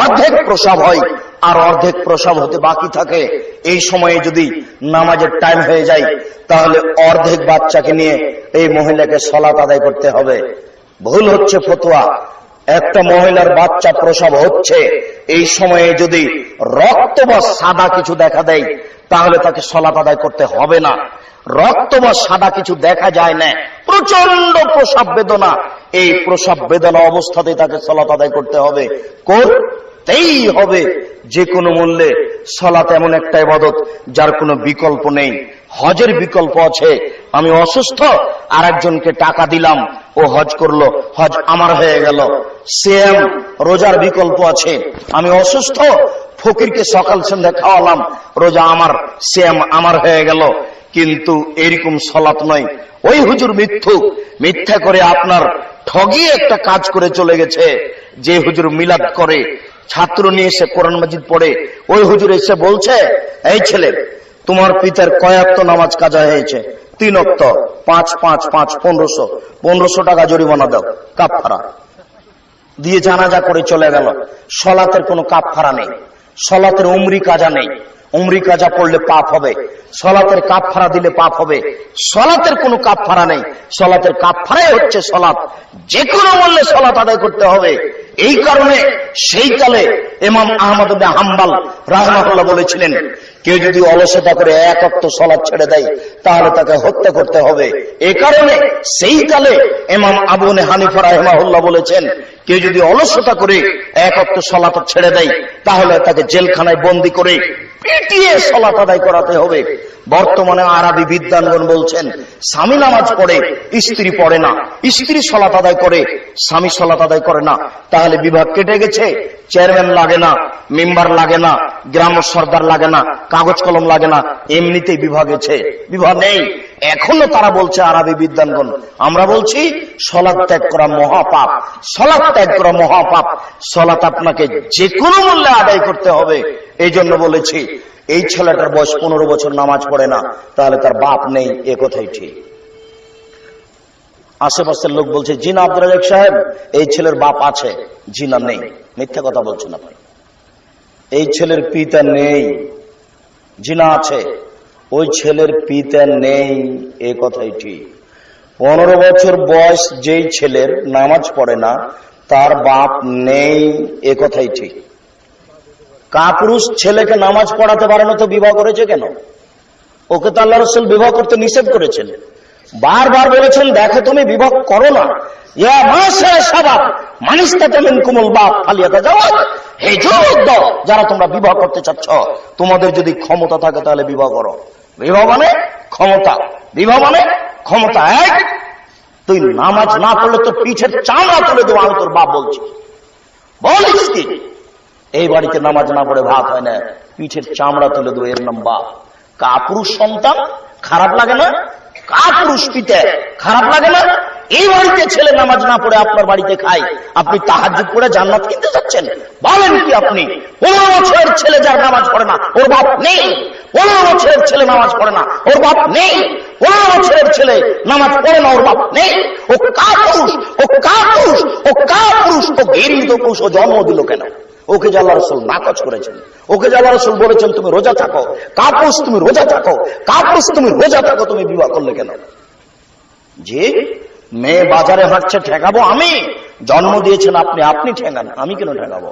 A: অর্ধেক প্রসব হয় আর অর্ধেক প্রসব হতে বাকি থাকে, এই সময়ে যদি নামাজের টাইম হয়ে যায় তাহলে অর্ধেক বাচ্চাকে নিয়ে এই মহিলাকে সালাত আদায় করতে হবে। ভুল হচ্ছে ফতোয়া। একটা মহিলার বাচ্চা প্রসব হচ্ছে, এই সময়ে যদি রক্ত বা সাদা কিছু দেখা দেয় তাহলে তাকে সালাত আদায় করতে হবে না। রক্ত বা সাদা কিছু দেখা যায় না, প্রচন্ড প্রসব বেদনা, এই প্রসব বেদনা অবস্থাতে তাকে সালাত আদায় করতে হবে, করতেই হবে যে কোনো মূল্যে। সালাত এমন একটা ইবাদত যার কোনো বিকল্প নেই। হজের বিকল্প আছে, আমি অসুস্থ আর একজনকে টাকা দিলাম, ও হজ করলো, হজ আমার হয়ে গেল। সিয়াম রোজার বিকল্প আছে, আমি অসুস্থ ফকিরকে সকাল সন্ধ্যা খাওয়ালাম, রোজা আমার, সিয়াম আমার হয়ে গেল। কিন্তু এরকম সলাত নয়। ওই হুজুর মিথ্যা করে আপনার ঠগিয়ে একটা কাজ করে চলে গেছে। যে হুজুর মিলাদ করে, ছাত্র নিয়ে এসে কোরআন মাজিদ পড়ে, ওই হুজুর এসে বলছে, এই ছেলে তোমার পিতার কয় ওয়াক্ত নামাজ কাজা হয়েছে? 3 ওয়াক্ত। 5 5 5 1500 টাকা জরিমানা দাও, কাফারা দিয়ে জানাজা করে চলে গেল। সলাতের কোনো কাফারা নেই, সলাতের উমরি কাজা নেই। উমরি কাজা পড়লে পাপ হবে, সলাতের কাফারা দিলে পাপ হবে। সলাতের কোনো কাফারা নেই, সলাতের কাফারাই হচ্ছে সলাত। যে কোনো মূল্যে সলাত আদায় করতে হবে। এই কারণে সেই কালে ইমাম আহমদ ইবনে হাম্বল রাহিমাহুল্লাহ বলেছিলেন, কেউ যদি অলসতা করে 1 ওয়াক্ত সলাত ছেড়ে দেয় তাহলে তাকে হত্যা করতে হবে। এই কারণে সেই কালে ইমাম আবু হানিফা রাহিমাহুল্লাহ বলেছেন, কেউ যদি অলসতা করে 1 ওয়াক্ত সলাত ছেড়ে দেয় তাহলে তাকে জেলখানায় বন্দী করে পিটিয়ে সলাত আদায় করাতে হবে। বর্তমানে আরবি বিদ্বানগণ বলছেন, স্বামী নামাজ পড়ে স্ত্রী পড়ে না, স্ত্রী সলাত আদায় করে স্বামী সলাত আদায় করে না, তাহলে বিভাগ কেটে গেছে। চেয়ারম্যান লাগে না, মেম্বার লাগে না, গ্রাম সর্দার লাগে না, কাগজ কলম লাগে না, এমনিতেই বিভাগ গেছে। বিভাগ নেই। এখনো তারা বলছে আরবি বিদ্বানগণ, আমরা বলছি সলাত ত্যাগ করা মহাপাপ, সলাত ত্যাগ করা মহাপাপ। সলাত আপনাকে যে কোনো মূল্যে আদায় করতে হবে। এই জন্য বলেছি, এই ছেলেটার বয়স 15 বছর নামাজ পড়ে না, তাহলে তার বাপ নেই, এ কথাই ঠিক। আশেপাশের লোক বলছে, জি না আব্দুর রাজ্জাক সাহেব, এই ছেলের বাপ আছে। জি না, নেই। মিথ্যা কথা বলছেন আপনি। এই ছেলের পিতা নেই। জি না, আছে। ওই ছেলের পিতা নেই, এ কথাই ঠিক। 15 বছর বয়স যেই ছেলের নামাজ পড়ে না, তার বাপ নেই, এ কথাই ঠিক। কাপুরুষ ছেলেকে নামাজ পড়াতে পারে না তো বিবাহ করেছে কেন? ওকে তো আল্লাহ রাসূল বিবাহ করতে নিষেধ করেছেন। বারবার বলেছেন, দেখো তুমি বিবাহ করো না। ইয়া মাসা শাবাব মানিস্তাতা মিনকুমুল বাপ ফালিয়াতাজাওয়াজ। হে যুবক, যারা তোমরা বিবাহ করতে চাচ্ছ, তোমাদের যদি ক্ষমতা থাকে তাহলে বিবাহ করো। বিবাহ মানে ক্ষমতা, বিবাহ মানে ক্ষমতা। এক, তুই নামাজ না পড়লে তোর পিঠের চামড়া তুলে দেবো, আমি তোর বাপ বলছি। বলিস কি এই বাড়িতে নামাজ না পড়ে ভাত হয় না, পিঠের চামড়া তুলে দেবো, এর নাম বাপ। কাপুরুষ সন্তান, খারাপ লাগে না? কাপুরুষ পিতা, খারাপ লাগে না? এই বাড়িতে ছেলে নামাজ না পড়ে আপনার বাড়িতে খায়, আপনি তাহাজ্জুদ করে জান্নাত কিনতে যাচ্ছেন? বলেন কি আপনি? 15 বছরের ছেলে যার নামাজ পড়ে না, ওর বাপ নেই। 15 বছরের ছেলে নামাজ পড়ে না, ওর বাপ নেই। 15 বছরের ছেলে নামাজ পড়ে না, ওর বাপ নেই। ও কাপুরুষ, ও কাপুরুষ, ও কাপুরুষ। ও ঘৃণিত পুরুষ, ও জন্ম দিল কেন? ওকে যে আল্লাহ রাসূল নাকচ করেছেন, ওকে যে আল্লাহ রাসূল বলেছেন তুমি রোজা থাকো। কাপুরুষ, তুমি রোজা থাকো। কাপুরুষ, তুমি রোজা থাকো, তুমি বিবাহ করলে কেন? যে মেয়ে বাজারে হাঁটছে, ঠেকাবো আমি? জন্ম দিয়েছেন আপনি, আপনি ঠেকান, আমি কেন ঠেকাবো?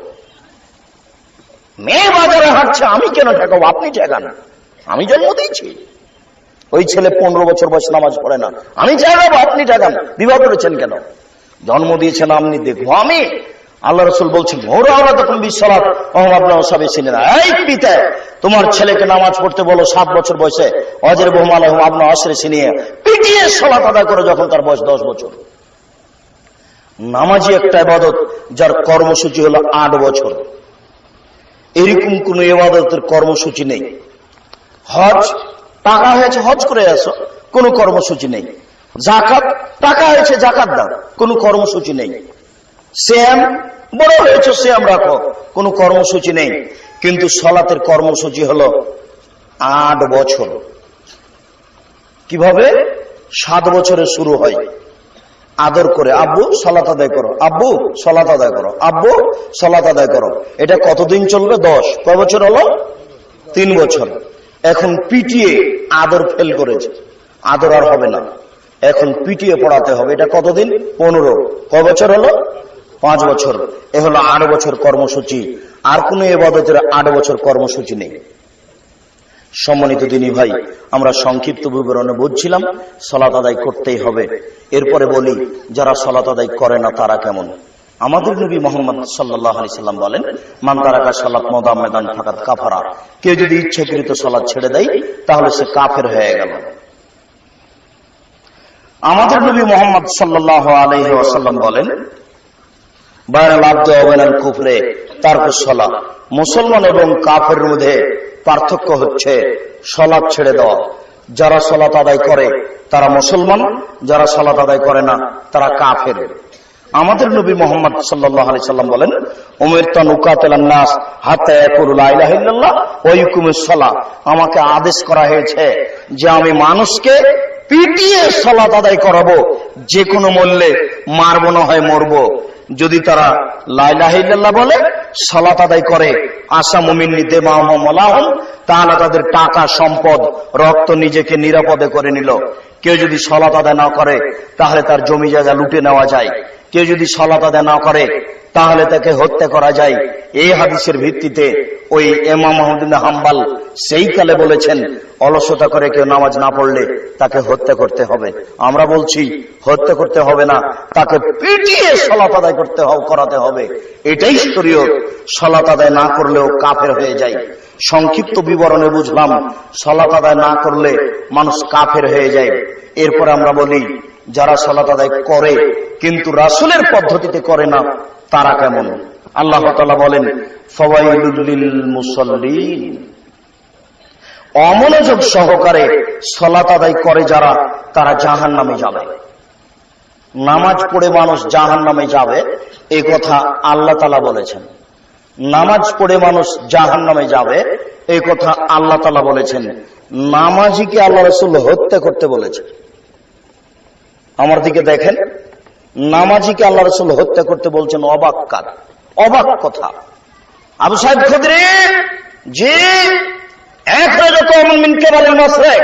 A: মেয়ে বাজারে হাঁটছে, আমি কেন ঠেকাবো? আপনি ঠেকান, আমি জন্ম দিয়েছি। ওই ছেলে 15 বছর বয়স নামাজ পড়ে না, আমি ঠেকাবো, আপনি ঠেকান। বিবাহ করেছেন কেন? জন্ম দিয়েছেন আপনি, দেখবো আমি। আল্লাহ রাসূল বলছেন, এই পিতা, তোমার ছেলেকে নামাজ পড়তে বলো 7 বছর বয়সে, অজরবহুম আলাইহিম আবনা আশরি সিনিয়া, পিটিয়ে সালাত আদায় করে যখন তার বয়স 10 বছর। নামাজি একটা ইবাদত যার কর্মসূচি হলো 8 বছর। এরকম কোন ইবাদতের কর্মসূচি নেই। হজ, টাকা হয়েছে হজ করে আসো, কোনো কর্মসূচি নেই। যাকাত, টাকা হয়েছে যাকাত দাও, কোনো কর্মসূচি নেই। সিয়াম, বড় হয়েছে সিয়াম রাখো, কোনো কর্মসূচি নেই। কিন্তু সালাতের কর্মসূচি হলো 8 বছর। কিভাবে? 7 বছরে শুরু হয়, আদর করে, আব্বু সালাত আদায় করো, আব্বু সালাত আদায় করো, আব্বু সালাত আদায় করো। এটা কতদিন চলবে? 10। কয় বছর হলো? 3 বছর। এখন পিটিয়ে আদর ফেল করেছে, আদর আর হবে না, এখন পিটিয়ে পড়াতে হবে। এটা কতদিন? 15। কয় বছর হলো? 5 বছর। এ হলো 8 বছর কর্মসূচি। আর কোন ইবাদতের 8 বছর কর্মসূচি নেই। সম্মানিত দিনী ভাই, আমরা সংক্ষিপ্ত বিবরণে বুঝছিলাম সালাত আদায় করতেই হবে। এরপরে বলি, যারা সালাত আদায় করে না তারা কেমন? আমাদের নবী মুহাম্মদ সাল্লাল্লাহু আলাইহি সাল্লাম বলেন, মান তারাকা সালাত মুদাম্মাদান ফাকাত কাফারা। কেউ যদি ইচ্ছাকৃত সালাত ছেড়ে দেয় তাহলে সে কাফের হয়ে গেল। আমাদের নবী মুহাম্মদ সাল্লাল্লাহু আলাইহি ওয়াসাল্লাম বলেন, বাইনাল আবদি ওয়া বাইনাল কুফরি তারকুস সালাত। মুসলমান এবং কাফেরের মধ্যে পার্থক্য হচ্ছে সালাত ছেড়ে দেওয়া। যারা সালাত আদায় করে তারা মুসলমান, যারা সালাত আদায় করে না তারা কাফের। আমাদের নবী মুহাম্মদ সাল্লাল্লাহু আলাইহি সাল্লাম বলেন, উমিরতু আন উকাতিলান নাস হাত্তা ইয়াকুলু লা ইলাহা ইল্লাল্লাহ ওয়া ইউকিমুস সালাহ। আমাকে আদেশ করা হয়েছে যে আমি মানুষকে পিটিয়ে সালাত আদায় করাবো, যে কোনো মূল্যে, মারবো না হয় মরবো। যদি তারা লা ইলাহা ইল্লাল্লাহ বলে, সালাত আদায় করে, আশা মুমিন্নি দিমাহুম ওয়ালাহুম, তাহলে তাদের টাকা, সম্পদ, রক্ত নিজেকে নিরাপদে করে নিল। কেউ যদি সালাত আদায় না করে তাহলে তার জমি জায়গা লুটে নেওয়া যায়। কেউ যদি সালাত আদায় না করে তাহলে তাকে হত্যা করা যায়। এই হাদিসের ভিত্তিতে ওই ইমাম আহমদ বিন হাম্বল সেই কালে বলেছেন, অলসতা করে কেউ নামাজ না পড়লে তাকে হত্যা করতে হবে। আমরা বলছি হত্যা করতে হবে না, তাকে পিটিয়ে সালাত আদায় করাতে হবে। এটাই শরীয়ত। সালাত আদায় না করলেও কাফের হয়ে যায়। সংক্ষিপ্ত বিবরণে বুঝলাম সালাত আদায় না করলে মানুষ কাফের হয়ে যায়। এরপর আমরা বলি যারা সালাত আদায় করে কিন্তু রাসূলের পদ্ধতিতে করে না তারা কেমন? আল্লাহ তাআলা বলেন, ফাওয়াইলুল লিল মুসাল্লিন। অমনোযোগ সহকারে সালাত আদায় করে যারা, তারা জাহান্নামে যাবে। নামাজ পড়ে মানুষ জাহান্নামে যাবে, এই কথা আল্লাহ তাআলা বলেছেন। নামাজ পড়ে মানুষ জাহান্নামে যাবে, এই কথা আল্লাহ তাআলা বলেছেন। নামাজিকে আল্লাহ রাসূল হত্যা করতে বলেছেন। আমার দিকে দেখেন, নামাজিকে আল্লাহ রাসূল হত্যা করতে বলছেন। অবাক কাজ, অবাক কথা। আবু সাইদ খুদরি জি, এক রকম মিন কিবালিল মাশরিক,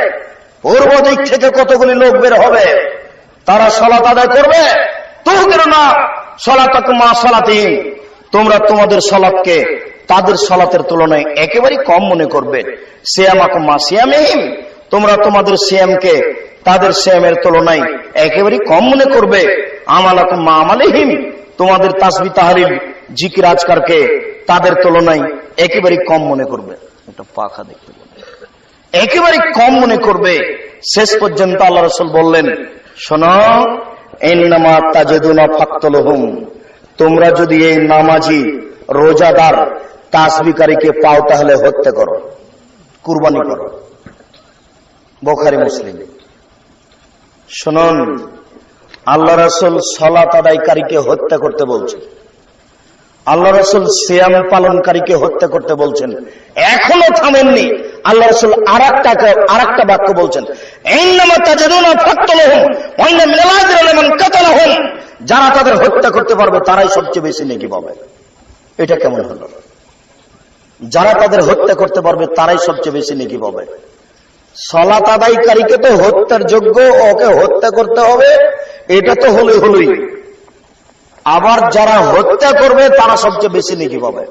A: পূর্ব দিক থেকে কতগুলি লোক বের হবে, তারা সালাত আদায় করবে। তুকিরুনা সালাতাকুম মা সালাতিহিম, তোমরা তোমাদের সালাতকে তাদের সালাতের তুলনায় একেবারে কম মনে করবে। সিয়ামাকুম মা সিয়ামিহিম, তোমরা তোমাদের সিয়ামকে তাদের সিয়ামের তুলনায় একেবারে কম মনে করবে। আমালাকুম মা আমালিহিম, তোমাদের তাসবিহ তাহলিল জিকির আজকারকে তাদের তুলনায় একেবারে কম মনে করবে। একটা পাখা দেখতে একেবারে কম মনে করবে। শেষ পর্যন্ত আল্লাহ রাসূল বললেন, শোনো, ইন্নামা তাজিদুনা ফাকতুলহুম, তোমরা যদি এই নামাজি, রোজাদার, তাসবিহকারীকে পাও তাহলে হত্যা করো, কুরবানি করো। বুখারী মুসলিম। শুনুন, আল্লাহ রাসূল সালাত আদায়কারীকে হত্যা করতে বলছেন, আল্লাহ রাসূল সিয়াম পালনকারীকে হত্যা করতে বলছেন। এখনো থামেননি। আল্লাহ রাসূল আরেকটা বাক্য বলছেন, ইন্নামা তাজিদুনা ফাকতুলহুম ওয়া ইন্না মিনাল আজরি লিমান কাতালাহুম, যারা তাদের হত্যা করতে পারবে তারাই সবচেয়ে বেশি নেকি পাবে। এটা কেমন হলো? যারা তাদের হত্যা করতে পারবে তারাই সবচেয়ে বেশি নেকি পাবে। সালাত আদায়কারীকে তো হত্যার যোগ্য, ওকে হত্যা করতে হবে, এটা তো হলোই। আবার যারা হত্যা করবে তারা সবচেয়ে বেশি নেকি পাবে।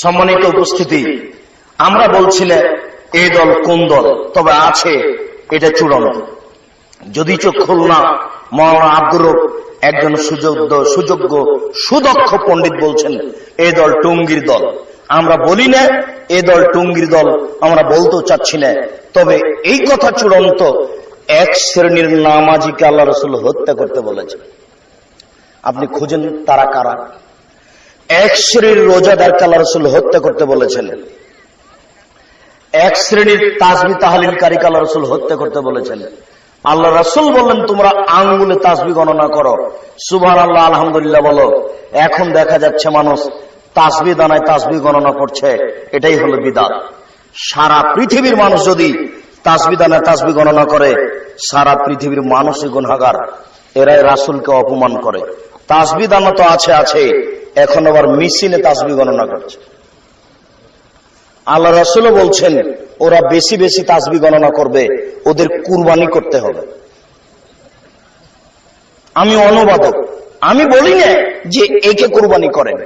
A: সম্মানিত উপস্থিতি, আমরা বলছিলাম এই দল কোন দল, তবে আছে এটা চূড়ান্ত। যদি চোখ খুলনা মাওলানা আব্দুর রব একজন সুযোগ্য সুদক্ষ পণ্ডিত বলছেন এই দল টুঙ্গির দল। আমরা বলি না এই দল টুঙ্গির দল, আমরা বলতেও চাচ্ছি না। তবে এই কথা চূড়ান্ত, এক শ্রেণীর নামাজিকে আল্লাহ রাসূল হত্যা করতে বলেছেন। আপনি খুঁজেন তারা কারা। এক শ্রেণীর রোজাদারকে আল্লাহ রাসূল হত্যা করতে বলেছেন। এক শ্রেণীর তাসবিহ তাহলিলকারীকে আল্লাহ রাসূল হত্যা করতে বলেছেন। আল্লাহ রাসূল বললেন, তোমরা আঙ্গুলে তাসবিহ গণনা করো, সুবহানাল্লাহ আলহামদুলিল্লাহ বলো। এখন দেখা যাচ্ছে মানুষ তাসবিহ দানায় তাসবিহ গণনা করছে, এটাই হলো বিদআত। সারা পৃথিবীর মানুষ যদি তাসবিহ দানায় তাসবিহ গণনা করে, সারা পৃথিবীর মানুষই গুনাহগার। এরাই রাসূলকে অপমান করে। তাসবিহ দানা তো আছে, এখন আবার মেশিনে তাসবিহ গণনা করছে। আল্লাহ রাসূলও বলছেন ওরা বেশি বেশি তাসবিহ গণনা করবে, ওদের কুরবানি করতে হবে। আমি অনুবাদক, আমি বলি না যে একে কুরবানি করেন,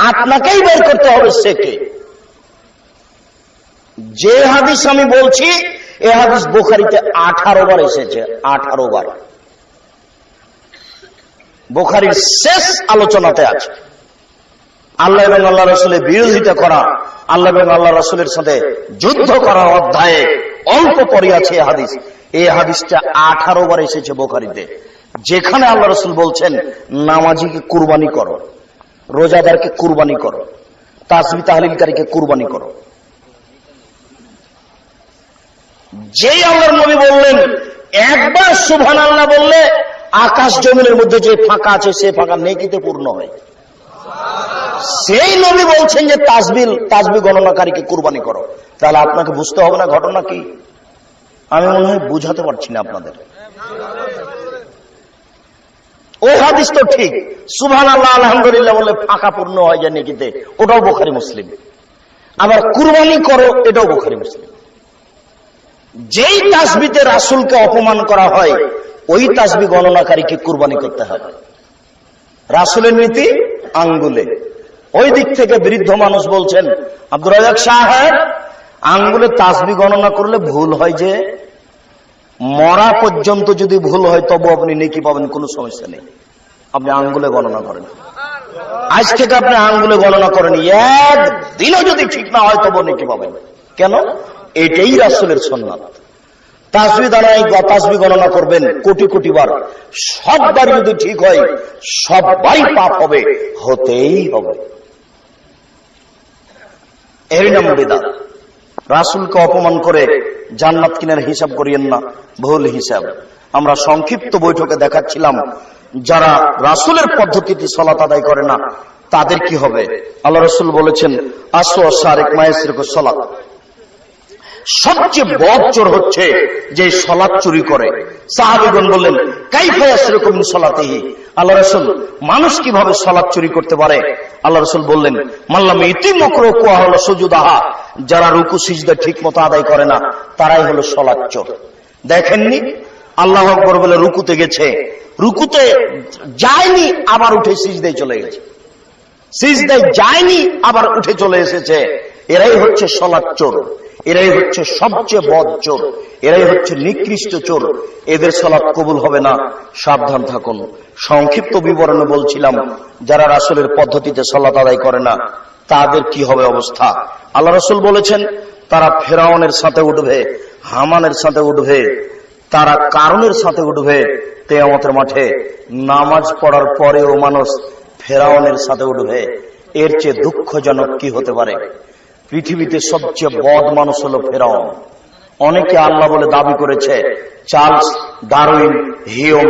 A: আপনাকেই বের করতে হবে সে কে। যে হাদিস আমি বলছি এই হাদিস বুখারীতে 18 বার এসেছে, 18 বার। বুখারীর শেষ আলোচনাতে আছে। আল্লাহ এবং আল্লাহ রাসূলের বিরোধিতা করা, আল্লাহ এবং আল্লাহ রাসূলের সাথে যুদ্ধ করার অধ্যায়ে অল্প পরে আছে হাদিস। এই হাদিসটা 18 বার এসেছে বুখারীতে, যেখানে আল্লাহ রাসূল বলছেন নামাজিকে কুরবানি করো, রোজাদারকে কুরবানি করো, তাসবিহ তাহলিলকারীকে কুরবানি করো। যেই আল্লাহর নবী বললেন একবার সুবহানাল্লাহ বললে আকাশ জমিনের মধ্যে যে ফাঁকা আছে সে ফাঁকা নেকিতে পূর্ণ হয়। সেই নবী বলছেন যে তাসবিহ গণনাকারীকে কুরবানি করো। তাহলে আপনাকে বুঝতে হবে না ঘটনা কি? আমি মনে হয় বুঝাতে পারছি না আপনাদের। ও হাদিস তো ঠিক, সুবহানাল্লাহ আলহামদুলিল্লাহ বলে ফাঁকা পূর্ণ হয় যায় নেকিতে, ওটাও বুখারী মুসলিম। আবার কুরবানি করো, এটাও বুখারী মুসলিম। যেই তাসবিহতে রাসূলকে অপমান করা হয় ওই তাসবিহ গণনাকারীকে কুরবানি করতে হবে। রাসূলের নীতি আঙ্গুলে। ওই দিক থেকে বৃদ্ধ মানুষ বলছেন, আব্দুর রাজ্জাক সাহেব, আঙ্গুলে তাসবিহ গণনা করলে ভুল হয় যে, মরা পর্যন্ত যদি ভুল হয় তবু আপনি নেকি পাবেন, কোনো সমস্যা নেই, আপনি আঙ্গুলে গণনা করেন। আজ থেকে আপনি আঙ্গুলে গণনা করেন, একদিনও যদি ঠিক না হয় তবু নেকি পাবেন। কেন? এটাই রাসূলের সুন্নাত। তাসবিহ গণনা করবেন কোটি কোটি বার, সববার যদি ঠিক হয় সববারই পাপ হবে, হতেই হবে। এর নাম বিদআত। রাসূলকে অপমান করে জান্নাত কিনার হিসাব করিয়েন না, ভুল হিসাব। আমরা সংক্ষিপ্ত বৈঠকে দেখাচ্ছিলাম যারা রাসূলের পদ্ধতিতে সালাত আদায় করে না তাদের কি হবে। আল্লাহ রাসূল বলেছেন আসওয়া সারিক মায়াসরিকু সালাত, সবচেয়ে বড় চোর হচ্ছে যে সালাত চুরি করে। সাহাবীগণ বললেন কাইফা ইয়াসরিকু মিন সালাতিহি, আল্লাহ রাসূল মানুষ কিভাবে সালাত চুরি করতে পারে? আল্লাহ রাসূল বললেন মাল্লাম ইতিমকরু কুয়া হলো সুজুদাহা, যারা রুকু সিজদা ঠিকমতো আদায় করে না তারাই হলো সালাত চোর। দেখেননি আল্লাহু আকবার বলে রুকুতে গেছে, রুকুতে যায়নি আবার উঠে সিজদায় চলে গেছে, সিজদায় যায়নি আবার উঠে চলে এসেছে। এরাই হচ্ছে সালাত চোর, এরাই হচ্ছে সবচেয়ে বদ চোর, এরাই হচ্ছে নিকৃষ্ট চোর। এদের সালাত কবুল হবে না, সাবধান থাকুন। সংক্ষিপ্ত বিবরণে বলছিলাম যারা রাসূলের পদ্ধতিতে সালাত আদায় করে না তাদের কি হবে অবস্থা। আল্লাহ রাসূল বলেছেন তারা ফেরাউনের সাথে উঠবে, হামানের সাথে উঠবে, তারা কারুনের সাথে উঠবে কিয়ামতের মাঠে। নামাজ পড়ার পরেও মানুষ ফেরাউনের সাথে উঠবে, এর চেয়ে দুঃখজনক কি হতে পারে? পৃথিবীতে সবচেয়ে বদ মানুষ হলো ফেরাউন। অনেকে আল্লাহ বলে দাবি করেছে, Charles Darwin, Hume,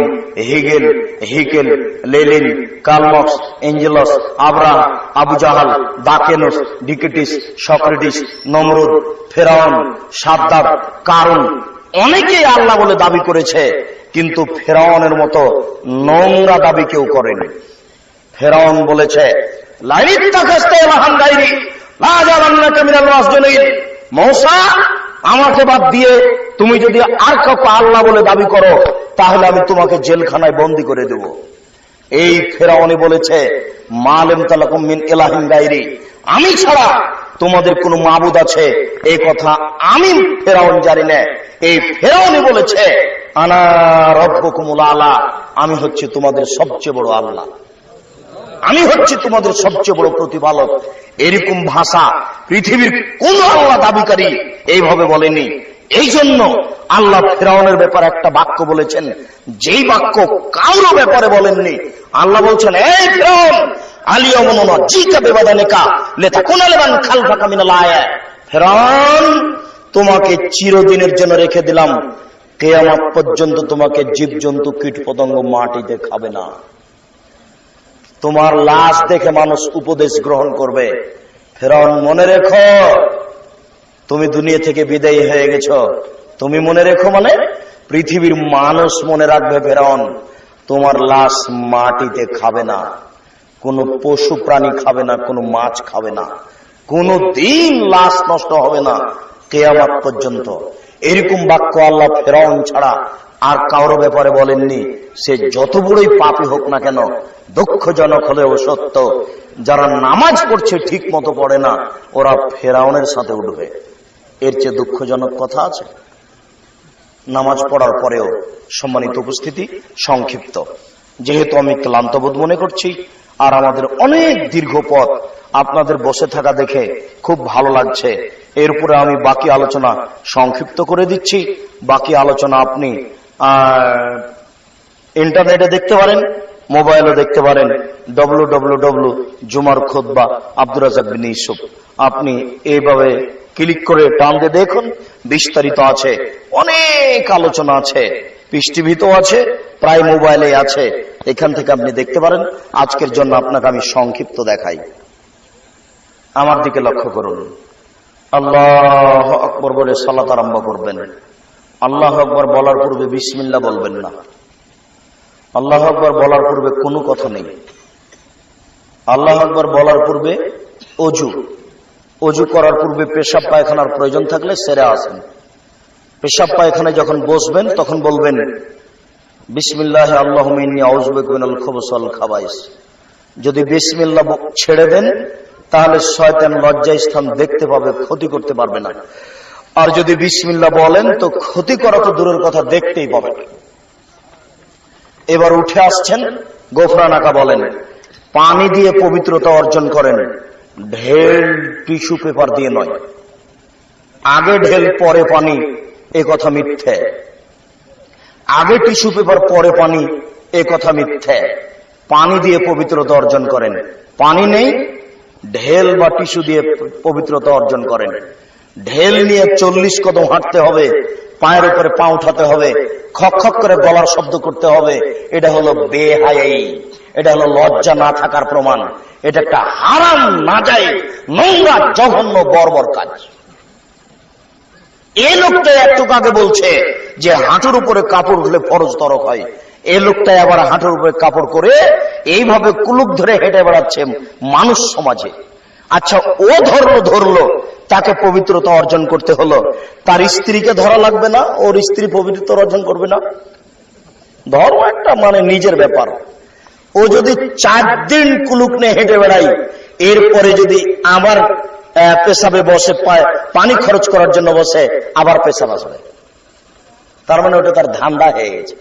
A: Haeckel, Lenin, Karl Marx, Engels, Abraham, আবু জাহাল, দাকেনস, ডিকেটিস, সক্রেটিস, নমরুদ, ফেরাউন, সাদ্দাত, কারুন, অনেকেই আল্লাহ বলে দাবি করেছে, কিন্তু ফেরাউনের মতো নোংরা দাবি কেউ করেনি। ফেরাউন বলেছে মূসা, আমাকে বাদ দিয়ে তুমি যদি আর কাউকে আল্লাহ বলে দাবি করো তাহলে আমি তোমাকে জেলখানায় বন্দী করে দেব। এই ফেরাউনি বলেছে মালেম তালাকুম মিন ইলাহিন গায়রি, আমি ছাড়া তোমাদের কোন মাবুদ আছে এই কথা আমি ফেরাউন জানি না। এই ফেরাউনি বলেছে আনা রাব্বুকুমুল আলা, আমি হচ্ছে তোমাদের সবচেয়ে বড় আল্লাহ, আমি হচ্ছে তোমাদের সবচেয়ে বড় প্রতিপালক। এরকম ভাষা পৃথিবীর কোন আল্লাহ দাবিকারী এইভাবে বলেনি। এই জন্য আল্লাহ ফেরাউনের ব্যাপারে একটা বাক্য বলেছেন, যেই বাক্য কারো ব্যাপারে বলেননি। আল্লাহ বলছেন এই ফেরাউন আলিয়ামুনা জিকা বিবাদানিকা লিতাকুনা লিমান খালফাকা মিনাল আয়া, ফেরাউন তোমাকে চিরদিনের জন্য রেখে দিলাম, কিয়ামত পর্যন্ত তোমাকে জীবজন্তু কীটপতঙ্গ মাটিতে খাবে না। তোমার লাশ দেখে মানুষ উপদেশ গ্রহণ করবে। ফেরাউন মনে রেখো তুমি দুনিয়া থেকে বিদায়ী হয়ে গেছো। তুমি মনে রেখো মানে পৃথিবীর মানুষ মনে রাখবে ফেরাউন তোমার লাশ মাটিতে খাবে না, কোন পশু প্রাণী খাবে না, কোন মাছ খাবে না, কোন দিন লাশ নষ্ট হবে না কিয়ামত পর্যন্ত। এরকম বাক্য আল্লাহ ফেরাউন ছাড়া আর কারো ব্যাপারে বলেননি। সে যত বড়ই পাপী হোক না কেন, দুঃখজনক হলেও সত্য, যারা নামাজ পড়ছে ঠিক মতো পড়ে না ওরা ফেরাউনের সাথে উঠবে। এর চেয়ে দুঃখজনক কথা আছে? নামাজ পড়ার পরেও সম্মানিত উপস্থিতি, সংক্ষিপ্ত যেহেতু আমি ক্লান্ত বোধ মনে করছি আর আমাদের অনেক দীর্ঘ পথ, আপনাদের বসে থাকা দেখে খুব ভালো লাগছে। এরপরে আমি বাকি আলোচনা সংক্ষিপ্ত করে দিচ্ছি। বাকি আলোচনা আপনি ইন্টারনেটে দেখতে পারেন, মোবাইলও দেখতে পারেন, www.জুমার খুতবা আব্দুর রাজ্জাক বিন ইউসুফ। আপনি এইভাবে ক্লিক করে টান দিয়ে দেখুন, বিস্তারিত আছে, অনেক আলোচনা আছে, পিস টিভিতেও আছে, প্রায় মোবাইলে আছে, এখান থেকে আপনি দেখতে পারেন। আজকের জন্য আপনাকে আমি সংক্ষিপ্ত দেখাই। আমার দিকে লক্ষ্য করুন। আল্লাহ আকবর বলে সালাত আরম্ভ করবেন। আল্লাহ আকবর বলার পূর্বে বিসমিল্লাহ বলবেন না। আল্লাহ আকবর বলার পূর্বে কোনো কথা নেই। আল্লাহ আকবর বলার পূর্বে অজু করার পূর্বে পেশাব পায়খানার প্রয়োজন থাকলে সেরে আসেন। পেশাব পায়খানায় যখন বসবেন তখন বলবেন বিসমিল্লাহ আল্লাহুম্মা ইন্নী আউযু বিকা মিনাল খুবুসি ওয়াল খাবাইস। যদি বিসমিল্লাহ ছেড়ে দেন তাহলে শয়তান লজ্জা স্থান দেখতে পাবে, ক্ষতি করতে পারবে না। আর যদি বিসমিল্লাহ বলেন তো ক্ষতি করা তো দূরের কথা, দেখতেই পাবে। এবার উঠে আসছেন, গোফরানাকা বলেন, পানি দিয়ে পবিত্রতা অর্জন করেন, ঢেল টিস্যু পেপার দিয়ে নয়। আগে ঢেল পরে পানি, এ কথা মিথ্যে। আগে টিস্যু পেপার পরে পানি, এ কথা মিথ্যে। পানি দিয়ে পবিত্রতা অর্জন করেন। পানি নেই, ঢেল বা টিস্যু দিয়ে পবিত্রতা অর্জন করেন। ঢেল নিয়ে 40 কদম হাঁটতে হবে, পায়ের উপরে পা উঠাতে হবে, খক খক করে গলার শব্দ করতে হবে। এটা হলো বেহায়াই, এটা হলো লজ্জা না থাকার প্রমাণ। এটা একটা হারাম, নাজায়েজ, নোংরা, জঘন্য, বর্বর কাজ। এই লোকটা একটু আগে বলছে যে হাঁটুর উপরে কাপড় উঠলে ফরজ তরক হয়। এই লোকটা আবার হাঁটুর উপরে কাপড় করে এইভাবে কুলুক ধরে হেঁটে বেড়াচ্ছে মানুষ সমাজে। আচ্ছা, ও ধরলো, তাকে পবিত্রতা অর্জন করতে হলো, তার স্ত্রীকে ধরা লাগবে না? ওর স্ত্রী পবিত্রতা অর্জন করবে না? ধর্ম একটা মানে নিজের ব্যাপার। ও যদি 4 দিন কুলুক নিয়ে হেঁটে বেড়াই, এরপরে যদি আবার পেশাবে বসে, পানি খরচ করার জন্য বসে, আবার পেশাব আসবে, তার মানে ওটা তার ধান্দা হয়ে গেছে।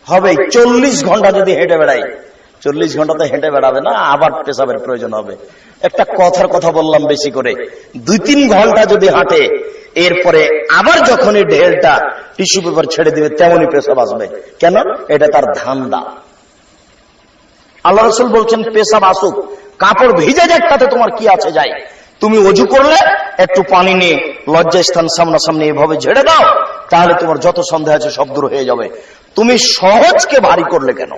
A: হবে 40 ঘন্টা যদি হেঁটে বেড়াই, 40 ঘন্টা তো হেঁটে বেড়াবে না, আবার পেশাবের প্রয়োজন হবে। একটা কথার কথা বললাম বেশি করে, 2-3 ঘন্টা যদি হাঁটে, এরপরে আবার যখন এই ঢেলটা টিস্যু পেপার ছেড়ে দিবে তেমনই পেশাব আসবে। কেন? এটা তার ধান্দা। আল্লাহ রাসূল বলছেন পেশাব আসুক, কাপড় ভিজে যাক, তাতে তোমার কি আছে যায়। তুমি অজু করলে একটু পানি নিয়ে লজ্জা স্থান সামনাসামনি এভাবে ঝেড়ে দাও, তাহলে তোমার যত সন্দেহ আছে সব দূর হয়ে যাবে। তুমি সহজকে ভারী করলে কেন?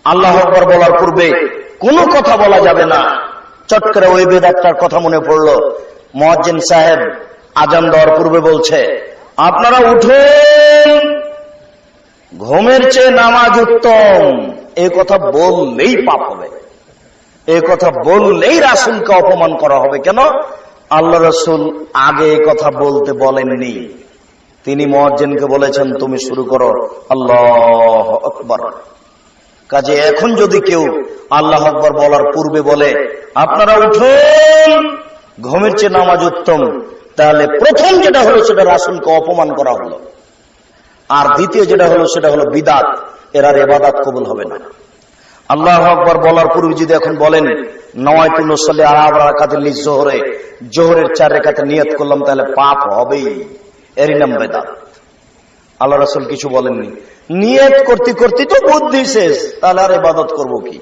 A: আল্লাহ আকবার বলার পূর্বে কোনো কথা বলা যাবে না। চট করে ওই বেদাতটার কথা মনে পড়লো। মুয়াজ্জিন সাহেব আজান দেওয়ার পূর্বে বলছে, আপনারা উঠুন, ঘুমের চেয়ে নামাজ উত্তম। এই কথা বললেই পাপ হবে, এই কথা বললেই রাসূলকে অপমান করা হবে। কেন? আল্লাহ রাসূল আগে এই কথা বলতে বলেননি। তিনি মুয়াজ্জিনকে বলেছেন তুমি শুরু করো, আল্লাহু আকবার। কাজে এখন যদি কেউ আল্লাহু আকবার বলার পূর্বে বলে আপনারা উঠুন, ঘুমের চেয়ে নামাজ উত্তম, তাহলে প্রথম যেটা হলো সেটা রাসূলকে অপমান করা হলো। আর দ্বিতীয় যেটা হলো সেটা হলো বিদআত, এর আর ইবাদত কবুল হবে না। আল্লাহু আকবার বলার পূর্বে যদি এখন বলেন নওয়াইতু নুসাল্লি আলা রাকাতিল লিযুহরে, জোহরের 4 রাকাতে নিয়ত করলাম, তাহলে পাপ হবেই, এরই নাম বিদআত। আল্লাহ রাসূল কিছু বলেননি। নিয়ত করতে করতে তো বুদ্ধি শেষ, তাহলে আর ইবাদত করব কি?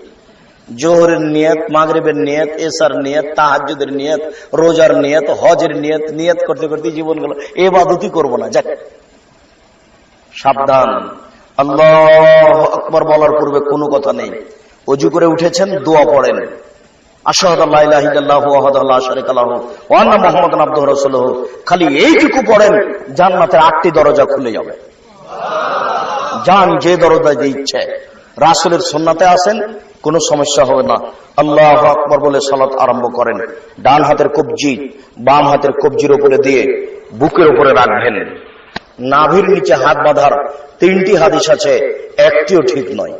A: জোহরের নিয়ত, মাগরিবের নিয়ত, এশার নিয়ত, তাহাজ্জুদের নিয়ত, রোজার নিয়ত, হজের নিয়ত, নিয়ত করতে করতে জীবন গেল, ইবাদতই করব না। যাক, সাবধান। আল্লাহু আকবার বলার পূর্বে কোনো কথা নেই। ওযু করে উঠেছেন, দোয়া পড়েন, আশহাদু আল্লা ইলাহা ইল্লাল্লাহু ওয়াহদাহু লা শারীকা লাহু ওয়া আন্না মুহাম্মাদান আবদুহু ওয়া রাসূলুহু। খালি এইটুকু পড়েন, জান্নাতের 8টি দরজা খুলে যাবে। যান যে দরজা দিয়ে ইচ্ছে। রাসূলের সুন্নাতে আসেন, কোনো সমস্যা হবে না। আল্লাহু আকবার বলে সালাত আরম্ভ করেন। ডান হাতের কবজি বাম হাতের কবজির উপরে দিয়ে বুকের উপরে রাখবেন। নাভির নিচে হাত বাঁধার 3টি হাদিস আছে, একটিও ঠিক নয়।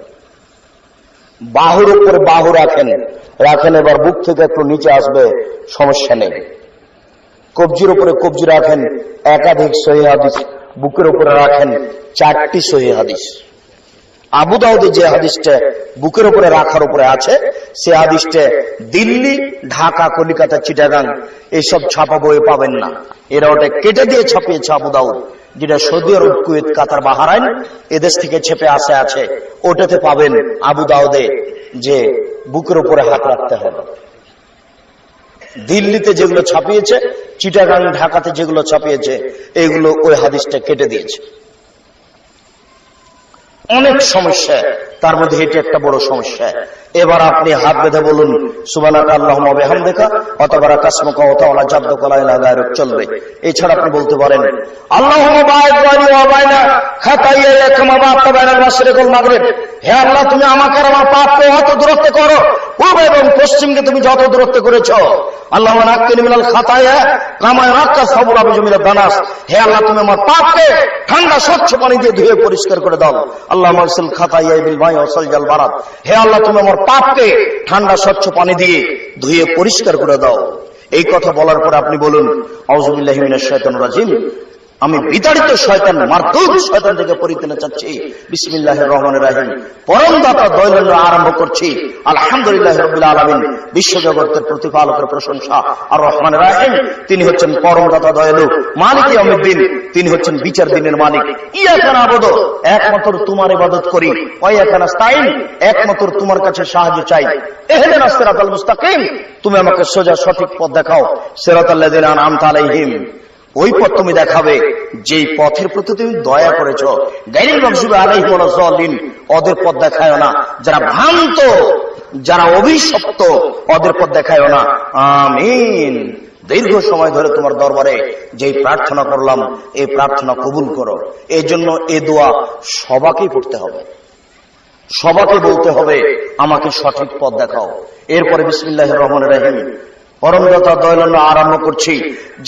A: বাহুর উপরে বাহু রাখেন, এবার বুক থেকে একটু নিচে আসবে, সমস্যা নেই। কবজির উপরে কবজি রাখেন, একাধিক সহিহ হাদিস। বুকের উপরে রাখেন, 4টি সহিহ হাদিস। আবু দাউদে যে হাদিসটা বুকের উপরে রাখার উপরে আছে, সে হাদিসটা দিল্লি, ঢাকা, কলিকাতা, চিটাগাং এইসব ছাপা বইয়ে পাবেন না। এরা ওটা কেটে দিয়ে ছাপিয়েছে আবু দাউদ, যেটা সৌদি আরব, কুয়েত, কাতার, বাহরাইন এদেশ থেকে ছেপে আছে। ওটাতে পাবেন আবু দাউদে যে বুকের উপরে হাত রাখতে হবে। দিল্লিতে যেগুলো ছাপিয়েছে, চিটাগাং, ঢাকাতে যেগুলো ছাপিয়েছে, এগুলো ওই হাদিসটা কেটে দিয়েছে। অনেক সমস্যা, তার মধ্যে এটা একটা বড় সমস্যা। এবার আপনি হাত বেঁধে বলুন সুবহানাকা আল্লাহুম্মা ওয়া বিহামদিকা ওয়া তাবারাকা ইসমুকা ওয়া তাআলা জাদ্দুকা লা ইলাহা গায়রুক, চলবে। এছাড়া আপনি বলতে পারেন আল্লাহুম্মা বা'id বাইনি ওয়া বাইনা খাতায়ায়া কামা বা'adta বাইনাল মাশরিক ওয়াল মাগরিব, হে আল্লাহ তুমি আমাকে আর আমার পাপকে অত দূরত্ব করো, পূর্ব এবং পশ্চিমকে তুমি যত দূরত্ব করেছো। আল্লাহুম্মা নাক্কিনি মিনাল খাতায়া কামা ইয়াক্কা সাবুল আবজু মিনাদ দানাস, হে আল্লাহ তুমি আমার পাপকে ঠান্ডা স্বচ্ছ পানি দিয়ে ধুয়ে পরিষ্কার করে দাও। আল্লাহুম্মা আগসিল খাতায়া বিল মাই ওয়া সালজাল বারাদ, হে আল্লাহ তুমি আমার পাপকে ঠান্ডা স্বচ্ছ পানি দিয়ে ধুয়ে পরিষ্কার করে দাও। এই কথা বলার পর আপনি বলুন আউযু বিল্লাহি মিনাশ শাইতানির রাজিম, আমি বিতাড়িত শয়তান, মারদুদ শয়তান থেকে পরিত্রাণ চাচ্ছি। বিসমিল্লাহির রহমানির রহিম, পরম দাতা দয়ালু আরম্ভ করছি। আলহামদুলিল্লাহি রাব্বিল আলামিন, বিশ্বজগতের প্রতিপালকের প্রশংসা। আর রহমানির রহিম, তিনি হচ্ছেন পরম দাতা দয়ালু, মালিক ইয়াউমিদ্দিন, তিনি হচ্ছেন বিচার দিনের মালিক। ইয়াকা নাবুদু, একমাত্র তোমার ইবাদত করি। ওয়া ইয়াকা নাস্তাইন, একমাত্র তোমার কাছে সাহায্য চাই। ইহদিনাস সিরাতাল মুস্তাকিম, তুমি আমাকে সোজা সঠিক পথ দেখাও। সিরাতাল লাযিনা আন'আমতা আলাইহিম, ওই পথ তুমি দেখাবে যেই পথের প্রতি তুমি দয়া করেছো। গায়রিল মাগযুবি আলাইহিম ওয়ালাজ যালিন, ওদের পথ দেখায়ও না যারা ভ্রান্ত, যারা অভিশপ্ত, ওদের পথ দেখায়ও না। আমিন। দীর্ঘ সময় ধরে তোমার দরবারে যেই প্রার্থনা করলাম, এই প্রার্থনা কবুল করো। এই জন্য এই দোয়া সবাইকেই পড়তে হবে, সবাইকে বলতে হবে আমাকে সঠিক পথ দেখাও। এরপরে বিসমিল্লাহির রহমানির রহিম, পরম দাতা দয়ালু আরম্ভ করছি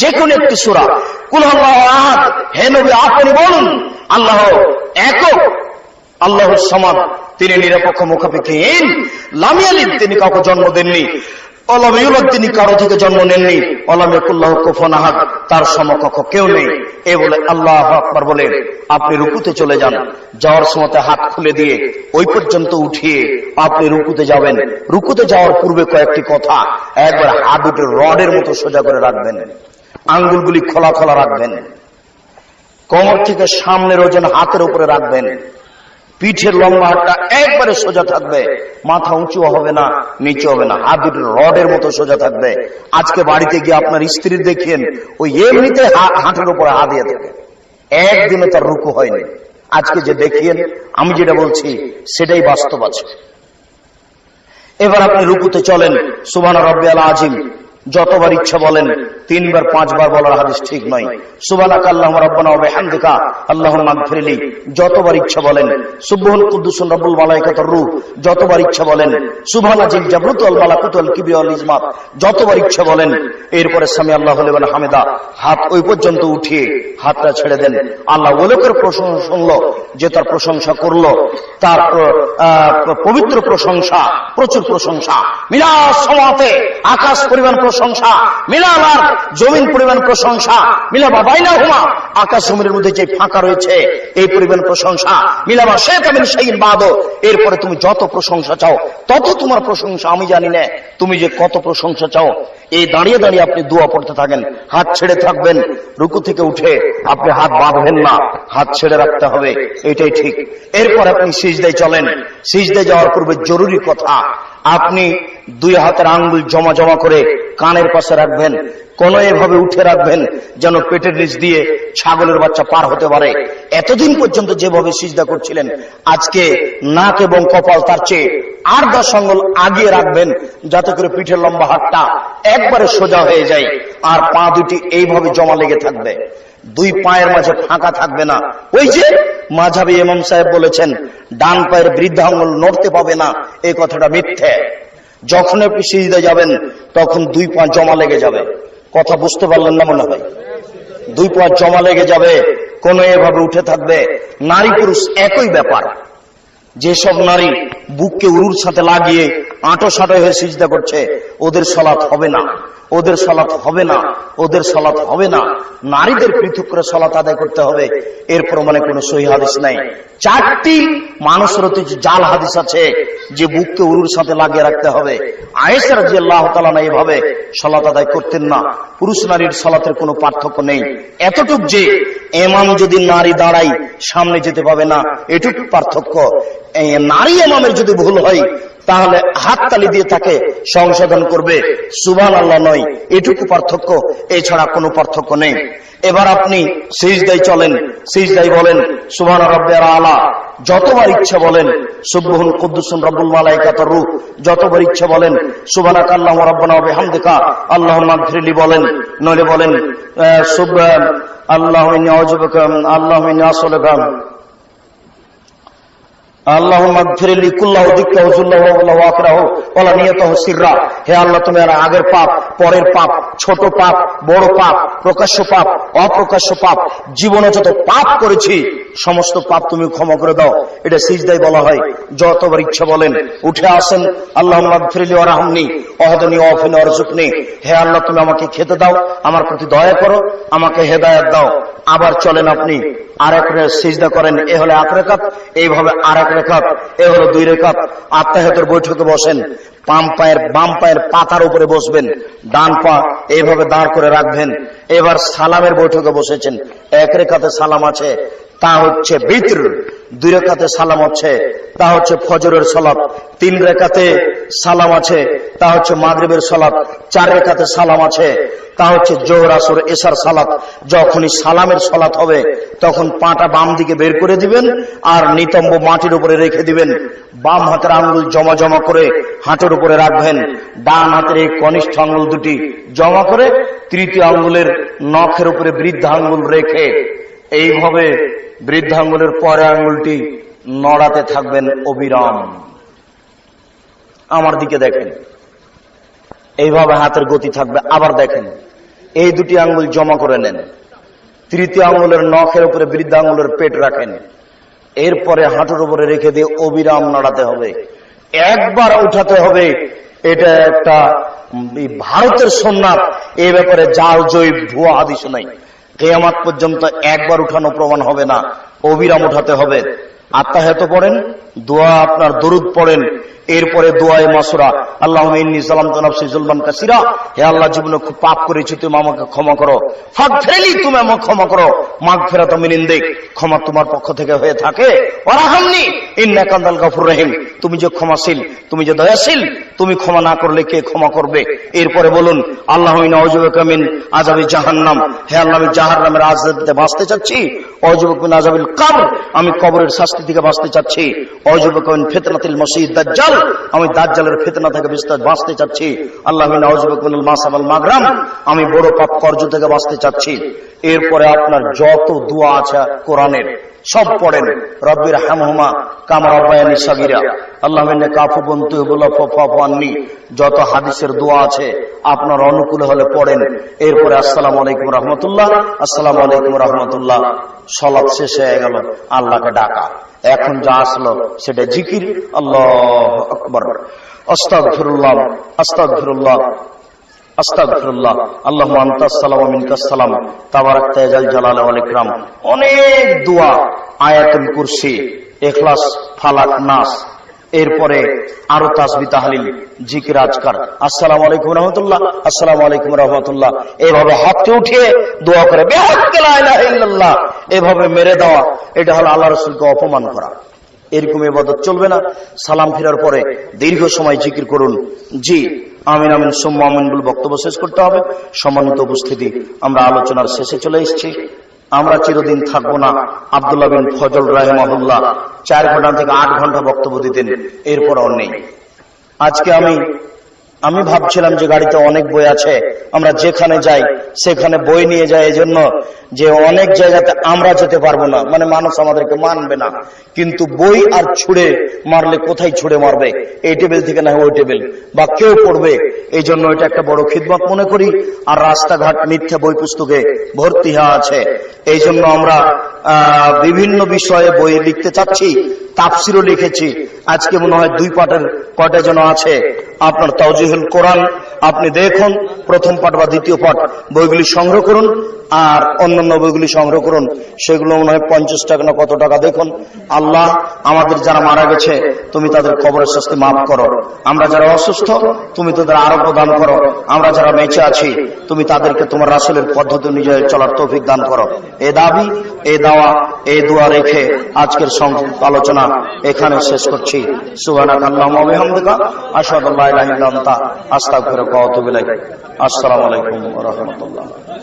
A: যে কোন একটি সূরা। কুল আল্লাহু আহাদ, হে নবী আপনি বলুন আল্লাহ একক, আল্লাহুস সামাদ, তিনি নিরপেক্ষ মুখাপেক্ষীহীন, লাম ইয়ালিদ, তিনি কাউকে জন্ম দেননি, ওয়ালাম ইউলাদ, তিনি কারো থেকে জন্ম নেননি, ওয়ালাম ইয়াকুল লাহু কুফুয়ান আহাদ, তার সমকক্ষ কেউ নেই। এ বলে আল্লাহু আকবার বলে আপনি রুকুতে চলে যান। যাওয়ার সময় হাত খুলে দিয়ে ওই পর্যন্ত উঠিয়ে আপনি রুকুতে যাবেন। রুকুতে যাওয়ার পূর্বে কয়েকটি কথা, একবার হাত দুটো রডের মতো সোজা করে রাখবেন, আঙ্গুলগুলি খোলা খোলা রাখবেন, কোমর থেকে সামনের ওজন হাতের উপরে রাখবেন, পিঠের লম্বা হাতটা একবারে সোজা থাকবে, মাথা উঁচু হবে না, নিচু হবে না, হাত দুটো রডের মতো সোজা থাকবে। আজকে বাড়িতে গিয়ে আপনার স্ত্রীর দেখেন ওই এমনিতে হাঁটের উপরে হাত দিয়ে থাকে, একদিনে তার রুকু হয়নি। আজকে যে দেখিয়েন, আমি যেটা বলছি সেটাই বাস্তব আছে। এবার আপনি রুকুতে চলেন, সুবহান রাব্বিয়াল আযীম যতবার ইচ্ছা বলেন, 3 বার 5 বার বলার হাদিস ঠিক নয়। সুবহানাকা আল্লাহুম্মা রাব্বানা ওয়া বিহামদিকা আল্লাহুম্মা আগফিরলি যতবার ইচ্ছা বলেন। সুবহান কুদ্দুসুন রাব্বুল মালায়েকাতুর রূহ যতবার ইচ্ছা বলেন। সুবহানাজিল জাবরুত ওয়াল মালাকুত ওয়াল কিবরিয়া ওয়াল ইজমাত যতবার ইচ্ছা বলেন। এরপরে সামি আল্লাহু লিমান হামিদা, হাত ওই পর্যন্ত উঠিয়ে হাতটা ছেড়ে দেন। আল্লাহ ওলকের প্রশংসা শুনলো, যে তার প্রশংসা করলো, তার পবিত্র প্রশংসা, প্রচুর প্রশংসা। মিনাস সামাতে, আকাশ পরিমাণ প্রশংসা, মিলালার জমিন পরিমাণ প্রশংসা, মিলাবা বাইনাহুমা, আকাশ জমিনের মধ্যে যে ফাঁকা রয়েছে এই পরিমাণ প্রশংসা, মিলাবা শাইতা মিন শাইইন বাদু, এরপরে তুমি যত প্রশংসা চাও তত তোমার প্রশংসা। আমি জানি না তুমি যে কত প্রশংসা চাও। এই দাঁড়িয়ে দাঁড়িয়ে আপনি দোয়া পড়তে থাকেন, হাত ছেড়ে থাকবেন। রুকু থেকে উঠে আপনি হাত বাঁধবেন না, হাত ছেড়ে রাখতে হবে, এটাই ঠিক। এরপর আপনি সিজদায় চলেন। সিজদায় যাওয়ার পূর্বে জরুরি কথা, আপনি 2 হাতের আঙ্গুল জমা জমা করে কানের পাশে রাখবেন, কোন এভাবে উঠে রাখবেন যেন পেটের নিচ দিয়ে ছাগলের বাচ্চা পার হতে পারে। এতদিন পর্যন্ত যেভাবে সিজদা করছিলেন, আজকে নাক এবং কপাল তার চেয়ে 8-10 আঙ্গুল আগিয়ে রাখবেন, যাতে করে পিঠের লম্বা হাতটা একবারে সোজা হয়ে যায়, আর পা দুটি এইভাবে জমা লেগে থাকবে, 2 পায়ের মাঝে ফাঁকা থাকবে না। ওই যে মাযহাবী ইমাম সাহেব বলেছেন ডান পায়ের বৃদ্ধ আঙ্গুল নড়তে পাবে না, এই কথাটা মিথ্যে। যখন আপনি সিজদায় যাবেন তখন 2 পা জমা লেগে যাবে। কথা বুঝতে পারলেন না মনে হয়? 2 পা জমা লেগে যাবে, কোন এভাবে উঠে থাকবে। নারী পুরুষ একই ব্যাপার। যেসব নারী বুককে উরুর সাথে লাগিয়ে আঁটো সাঁটো হয়ে সিজদা করছে, ওদের সালাত হবে না। ওদের সালাত হবে না, ওদের সালাত হবে না, নারীদের পৃথক করে সালাত আদায় করতে হবে, এর প্রমাণে কোনো সহি হাদিস নাই। 4টি মানুষের জাল হাদিস আছে যে বুককে উরুর সাথে লাগিয়ে রাখতে হবে। আয়েশা রাদিয়াল্লাহু তাআলা এইভাবে সালাত আদায় করতেন না। পুরুষ নারীর সালাতের কোনো পার্থক্য নেই, এতটুক যে ইমাম যদি নারী দাঁড়ায় সামনে যেতে পাবে না, এটুকু পার্থক্য। নারী ইমামের যদি ভুল হয় তাহলে হাততালি দিয়ে তাকে সংশোধন করবে, সুবহানাল্লাহ নয়, এটুকু পার্থক্য, এছাড়া কোনো পার্থক্য নেই। এবার আপনি সিজদায় চলেন, সিজদায় বলেন সুবহান রাব্বিয়াল আলা, যতবার ইচ্ছা বলেন সুবহুন কুদ্দুসুন রব্বুল মালাইকাতুর রূহ, যতবার ইচ্ছা বলেন সুবহানাকা আল্লাহুম্মা রাব্বানা ওয়া বিহামদিকা আল্লাহুম্মা ইগফিরলি বলেন, নইলে বলেন সুবহান আল্লাহু ইন্নী আউযু বিকা আল্লাহু ইন্নী আসআলুকা আল্লাহুম্মা ইগফিরলি কুল্লাহু দিক্কাহু যুল্লাহু ওয়া আখিরাহু ওয়া নিয়াতাহু সিররা। হে আল্লাহ, তুমি আর আগের পাপ, পরের পাপ, ছোট পাপ, বড় পাপ, প্রকাশ্য পাপ, অপ্রকাশ্য পাপ, জীবনে যত পাপ করেছি সমস্ত পাপ তুমি ক্ষমা করে দাও। এটা সিজদায় বলা হয়। যতবার ইচ্ছা বলেন, উঠে আসেন আল্লাহুম্মা ইগফিরলি ওয়ারহামনি ওয়াহদিনি ওয়াফিনি ওয়ারযুকনি। হে আল্লাহ, তুমি আমাকে খেতে দাও, আমার প্রতি দয়া করো, আমাকে হেদায়েত দাও। আবার চলেন আপনি আরেক সিজদা করেন, এ হলো 1 রাকাত, এইভাবে আরেক রাকাত, এ হলো 2 রাকাত। আত্তাহিয়াতের বৈঠকে বসেন, বাম পায়ের পাতার উপরে বসবেন, ডান পা এইভাবে দাঁড় করে রাখবেন। এবার সালামের বৈঠকে বসেছেন, 1 রাকাতে সালাম আছে, তা হচ্ছে বিতর। 2 রাকাতে সালাম আছে, তা হচ্ছে ফজরের সালাত। 3 রাকাতে সালাম আছে, তা হচ্ছে মাগরিবের সালাত। 4 রাকাতে সালাম আছে, তা হচ্ছে জোহর, আসর, এশার সালাত। যখনই সালামের সালাত হবে তখন পাটা বাম দিকে বের করে দিবেন আর নিতম্ব মাটির উপরে রেখে দিবেন। বাম হাতের আঙ্গুল জমা জমা করে হাঁটুর উপরে রাখবেন, ডান হাতের এই কনিষ্ঠ আঙ্গুল দুটি জমা করে তৃতীয় আঙ্গুলের নখের উপরে বৃদ্ধা আঙ্গুল রেখে এইভাবে বৃদ্ধা আঙ্গুলের পরে আঙ্গুলটি নড়াতে থাকবেন অবিরাম। আমার দিকে দেখেন, এইভাবে হাতের গতি থাকবে। আবার দেখেন, এই 2টি আঙ্গুল জমা করে নেন, তৃতীয় আঙ্গুলের নখের উপরে বৃদ্ধা আঙ্গুলের পেট রাখেন, এরপরে হাঁটুর উপরে রেখে দিয়ে অবিরাম নাড়াতে হবে, একবার উঠাতে হবে। এটা একটা ভারতের সুন্নাত, এ ব্যাপারে জাল জয়ী ভুয়া হাদিস নাই। কিয়ামত পর্যন্ত একবার উঠানো প্রমাণ হবে না, অবিরাম উঠাতে হবে। আত্তাহিয়াত পড়েন, দোয়া আপনার দরুদ পড়েন, এরপরে দোয়ায়ে মাসুরা, আল্লাহুম্মা ইন্নী যালামতু নাফসি যুলমান কাসীরা। হে আল্লাহ, জীবনে খুব পাপ করেছি, তুমি আমাকে ক্ষমা করো। ফাগফিরলি, তুমি আমাকে ক্ষমা করো। মাগফিরাতু মিন ইনদিক, ক্ষমা তোমার পক্ষ থেকে হয়ে থাকে। ওয়ারহামনি ইন্নাকা আনতাল গফুরুর রহিম, তুমি যে ক্ষমাশীল, তুমি যে দয়াশীল, তুমি ক্ষমা না করলে কে ক্ষমা করবে? এরপরে বলুন আল্লাহুম্মা ইন্নী আউযু বিকা মিন আযাবি জাহান্নাম। হে আল্লাহ, আমি জাহান্নামের আযাব থেকে বাঁচতে চাচ্ছি। আউযু বিকা মিন আযাবিল কবর, আমি কবরের শাস্তি থেকে বাঁচতে চাচ্ছি। আউযু বিকা মিন ফিতনাতিল মাসীহিদ দাজ্জাল, আমি দাজ্জালের ফিতনা থেকে বাঁচতে চাচ্ছি। আল্লাহুম্মা আউযু বিকা মিনাল মাসাব ওয়াল মাগরাম, আমি বড় পাপ কর্য থেকে বাঁচতে চাচ্ছি। এরপরে আপনার যত দোয়া আছে কোরআনের সব পড়েন। রব্বির হামহুমা কামা রাব্বায়ানি সাগীরা, আল্লাহুম্মা ইন্নাকা আফুবুন তুহিব্বুল আফওয়া ফা'ফু আন্নী, যত হাদিসের দোয়া আছে আপনার অনুকূলে হলে পড়েন। এরপরে আসসালামু আলাইকুম রাহমাতুল্লাহ, আসসালামু আলাইকুম রাহমাতুল্লাহ। সালাত শেষ হয়ে গেল, আল্লাহকে ডাকা। এখন যা আসলো সেটা জিকির। আল্লাহু আকবার, আস্তাগফিরুল্লাহ, আস্তাগফিরুল্লাহ, আস্তাগফিরুল্লাহ, আল্লাহুম্মা আনতাস সালাম ওয়া মিনকাস সালাম, তাবারাকতা ইয়া জাল জালালি ওয়াল ইকরাম। অনেক দোয়া, আয়াতুল কুরসি, ইখলাস, ফালাক, নাস, এরপরে আরো তাসবিহ, তাহলিল, জিকির, আজকার। আসসালামু আলাইকুম রাহমাতুল্লাহ, আসসালামু আলাইকুম রাহমাতুল্লাহ, এভাবে হাতটি উঠিয়ে দোয়া করে বিহাক্কি লা ইলাহা ইল্লাল্লাহ, এভাবে মেরে দেওয়া, এটা হলো আল্লাহ রাসূলকে অপমান করা। এরকম ইবাদত চলবে না। সালাম ফেরার পরে দীর্ঘ সময় জিকির করুন। জি, আমিন আমিন সুম্মা আমিন বলে বক্তব্য শেষ করতে হবে। সম্মানিত উপস্থিতি, আমরা আলোচনার শেষে চলে এসেছি। আমরা চিরদিন থাকবো না। আব্দুল্লাহ বিন ফজল রাহিমাহুল্লাহ 4 ঘন্টা থেকে 8 ঘন্টা বক্তব্য দিতেন, এরপর আর নেই। আজকে আমি ভাবছিলাম যে গাড়িতে অনেক বই আছে, আমরা যেখানে যাই সেখানে বই নিয়ে যাই, এজন্য যে অনেক জায়গাতে আমরা যেতে পারবো না, মানে মানুষ আমাদেরকে মানবে না। কিন্তু বই আর ছুড়ে মারলে কোথায় ছুড়ে মারবে? এই টেবিল থেকে না ওই টেবিল, বা কেউ পড়বে। এই জন্য এটা একটা বড় খিদমত মনে করি। আর রাস্তাঘাট মিথ্যা বই পুস্তকে ভর্তি হওয়া আছে, এই জন্য আমরা বিভিন্ন বিষয়ে বই লিখতে চাচ্ছি। তাফসিরও লিখেছি, আজকে মনে হয় 2 পাঠের কয়টা যেন আছে, আপনার তাওজিহুল কোরআন আপনি দেখুন, প্রথম পাঠ বা দ্বিতীয় পাঠ বইগুলি সংগ্রহ করুন, আর অন্যান্য বইগুলি সংগ্রহ করুন। সেগুলো মনে হয় 50 টাকা না কত টাকা। দেখুন, আল্লাহ আমাদের যারা মারা গেছে তুমি তাদের কবরের শাস্তি মাফ করো, আমরা যারা অসুস্থ তুমি তাদের আরোগ্য দান করো, আমরা যারা বেঁচে আছি তুমি তাদেরকে তোমার রাসূলের পদ্ধতি অনুযায়ী চলার তৌফিক দান করো। এই দাবি, এই দাওয়া, এই দোয়া রেখে আজকের সংক্ষিপ্ত আলোচনা এখানে শেষ করছি। সুবহানাকাল্লাহুম্মা ওয়া বিহামদিকা আশহাদু আল্লা ইলাহা ইল্লা আনতা আস্তাগফিরুকা ওয়া আতুবু ইলাইক। আসসালামু আলাইকুম ওয়া রাহমাতুল্লাহ।